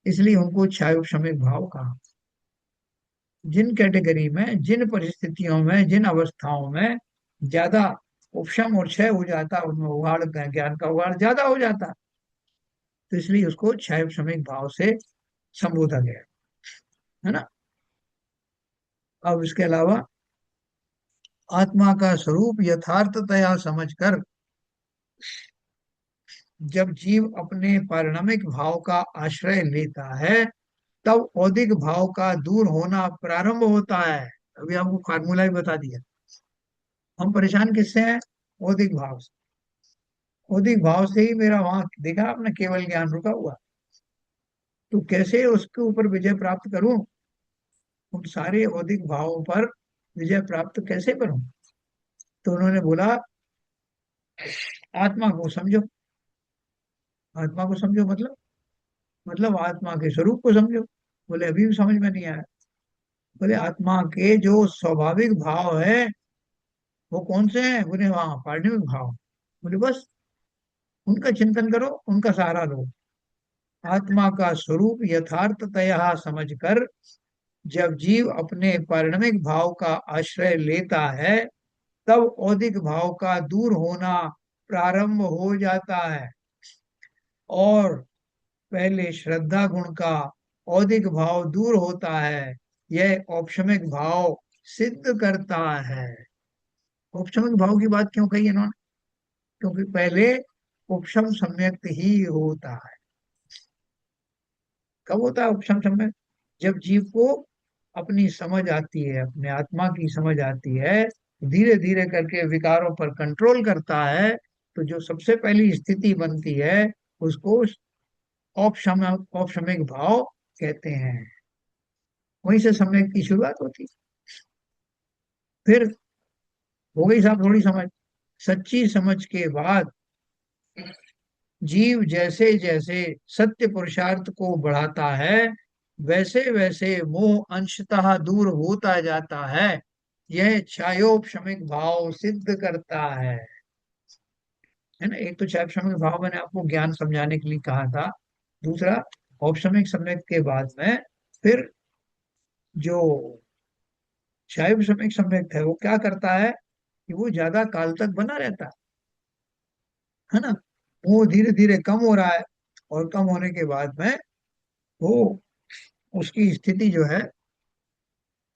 इसलिए उनको क्षय उपशमिक भाव कहा। जिन कैटेगरी में, जिन परिस्थितियों में, जिन अवस्थाओं में ज्यादा उपशम और क्षय हो जाता, उनमें उघाड़, ज्ञान का उघाड़ ज्यादा हो जाता, तो इसलिए उसको क्षय उपशमिक भाव से संबोधा गया, है ना। अब इसके अलावा आत्मा का स्वरूप यथार्थतया समझकर जब जीव अपने पारिणामिक भाव का आश्रय लेता है, तब औदिक भाव का दूर होना प्रारंभ होता है। अभी आपको फार्मूला भी बता दिया। हम परेशान किससे हैं? औदिक भाव से। औदिक भाव से ही मेरा वहां देखा आपने केवल ज्ञान रुका हुआ, तो कैसे उसके ऊपर विजय प्राप्त करूं? उन सारे औदिक भावों पर विजय प्राप्त कैसे करूं? तो उन्होंने बोला आत्मा को समझो। आत्मा को समझो मतलब आत्मा के स्वरूप को समझो। बोले अभी भी समझ में नहीं आया। बोले आत्मा के जो स्वाभाविक भाव है वो कौन से हैं? बोले वहां पारणिक भाव। बोले बस उनका चिंतन करो, उनका सहारा लो। आत्मा का स्वरूप यथार्थतया समझकर जब जीव अपने पारणिक भाव का आश्रय लेता है, तब औदिक भाव का दूर होना प्रारंभ हो जाता है, और पहले श्रद्धा गुण का औदिक भाव दूर होता है। यह औपशमिक भाव सिद्ध करता है। औपशमिक भाव की बात क्यों कही इन्होंने? क्योंकि पहले उपशम सम्यक ही होता है। कब होता है उपशम सम्यक? जब जीव को अपनी समझ आती है, अपने आत्मा की समझ आती है, धीरे धीरे करके विकारों पर कंट्रोल करता है, तो जो सबसे पहली स्थिति बनती है उसको औपशमिक भाव कहते हैं। वहीं से सम्यक की शुरुआत होती है। फिर हो गई साहब थोड़ी समझ। सच्ची समझ के बाद जीव जैसे जैसे सत्य पुरुषार्थ को बढ़ाता है, वैसे वैसे मोह अंशतः दूर होता जाता है। यह क्षयोपशमिक भाव सिद्ध करता है ना। एक तो क्षयोपशमिक भाव मैंने आपको ज्ञान समझाने के लिए कहा था। दूसरा औपशमिक सम्यक के बाद में फिर जो क्षयोपशमिक सम्यक है वो क्या करता है कि वो ज्यादा काल तक बना रहता है ना। वो धीरे धीरे कम हो रहा है, और कम होने के बाद में वो उसकी स्थिति जो है,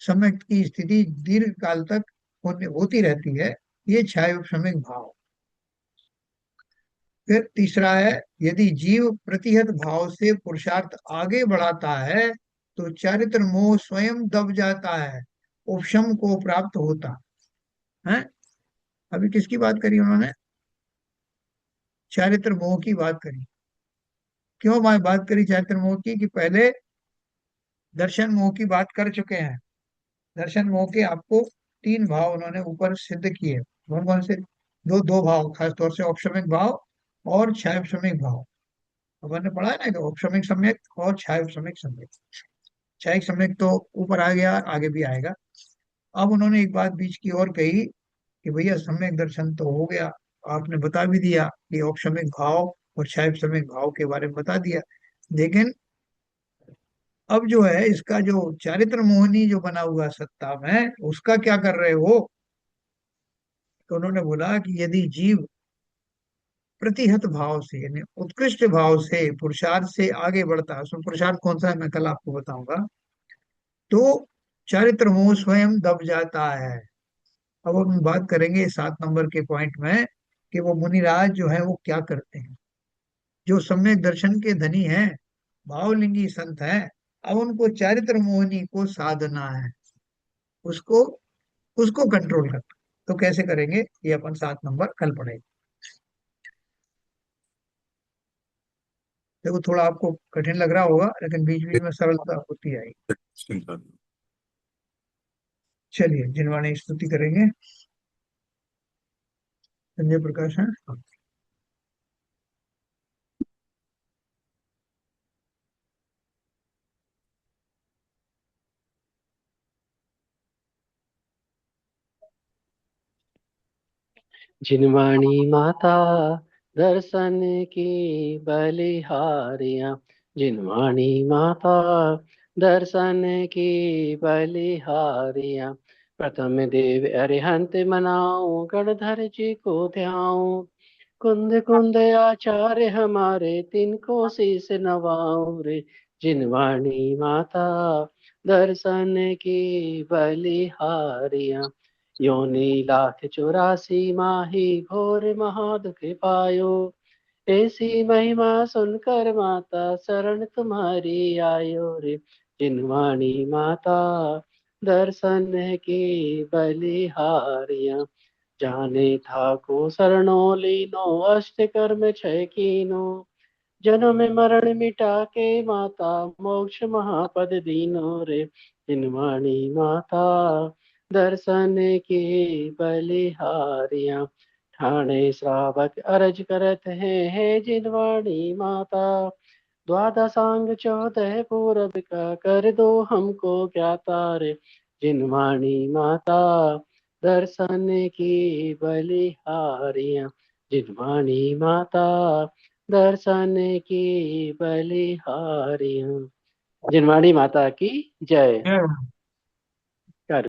सम्यक की स्थिति दीर्घ काल तक होती रहती है। ये क्षयोपशमिक भाव। फिर तीसरा है, यदि जीव प्रतिहत भाव से पुरुषार्थ आगे बढ़ाता है, तो चारित्र मोह स्वयं दब जाता है, उपशम को प्राप्त होता है। अभी किसकी बात करी उन्होंने? चारित्र मोह की बात करी। क्यों मैं बात करी चारित्र मोह की? कि पहले दर्शन मोह की बात कर चुके हैं। दर्शन मोह के आपको तीन भाव उन्होंने ऊपर सिद्ध किए। कौन कौन से? दो दो भाव, खासतौर से औपशमिक भाव और क्षायपशमिक भाव। अब हमने पढ़ा है ना कि औपशमिक सम्यक और क्षायपशमिक सम्यक। क्षायिक सम्यक तो ऊपर आ गया, आगे भी आएगा। अब उन्होंने एक बात बीच की और कही कि भैया सम्यक दर्शन तो हो गया, आपने बता भी दिया कि औपशमिक भाव और क्षायपशमिक भाव के बारे में बता दिया, लेकिन अब जो है इसका जो चारित्र मोहिनी जो बना हुआ सत्ता में, उसका क्या कर रहे हो? तो उन्होंने बोला कि यदि जीव प्रतिहत भाव से यानी उत्कृष्ट भाव से पुरुषार्थ से आगे बढ़ता है, उसमें पुरुषार्थ कौन सा है मैं कल आपको बताऊंगा, तो चारित्र मोह स्वयं दब जाता है। अब हम बात करेंगे 7 नंबर के पॉइंट में कि वो मुनिराज जो है वो क्या करते हैं, जो सम्यक दर्शन के धनी हैं। भावलिंगी संत हैं। अब उनको चारित्र मोहिनी को साधना है, उसको उसको कंट्रोल करना। तो कैसे करेंगे, ये अपन 7 नंबर कल पढ़ेंगे। देखो थोड़ा आपको कठिन लग रहा होगा, लेकिन बीच बीच में सरलता होती आएगी। चिंता नहीं। चलिए जिनवाणी स्तुति करेंगे। संजय प्रकाश है। जिनवाणी माता दर्शन की बलिहारियां, जिनवाणी माता दर्शन की बलिहारियां। प्रथम देव अरिहंत मनाऊं, गणधर जी को ध्याऊं। कुंद कुंद आचार्य हमारे, तिनको शीस नवाऊं रे। जिनवाणी माता दर्शन की बलिहारियां। योनि 1,84 माही, घोर महादुख पायो। ऐसी महिमा सुनकर माता, शरण तुम्हारी आयो रे। जिनवाणी माता दर्शन की बलिहारियां। जाने था को शरणो लीनो, अष्ट कर्म छय कीनो। जन्म मरण मिटा के माता, मोक्ष महापद दीनो रे। जिनवाणी माता दर्शन की बलिहारियां। ठाणे श्रावक अरज करत है जिनवाणी माता। द्वादशांग 14 पूरब का, कर दो हमको ज्ञाता रे। जिनवाणी माता दर्शन की बलिहारियां। जिनवाणी माता दर्शन की बलिहारियां। जिनवाणी माता की जय।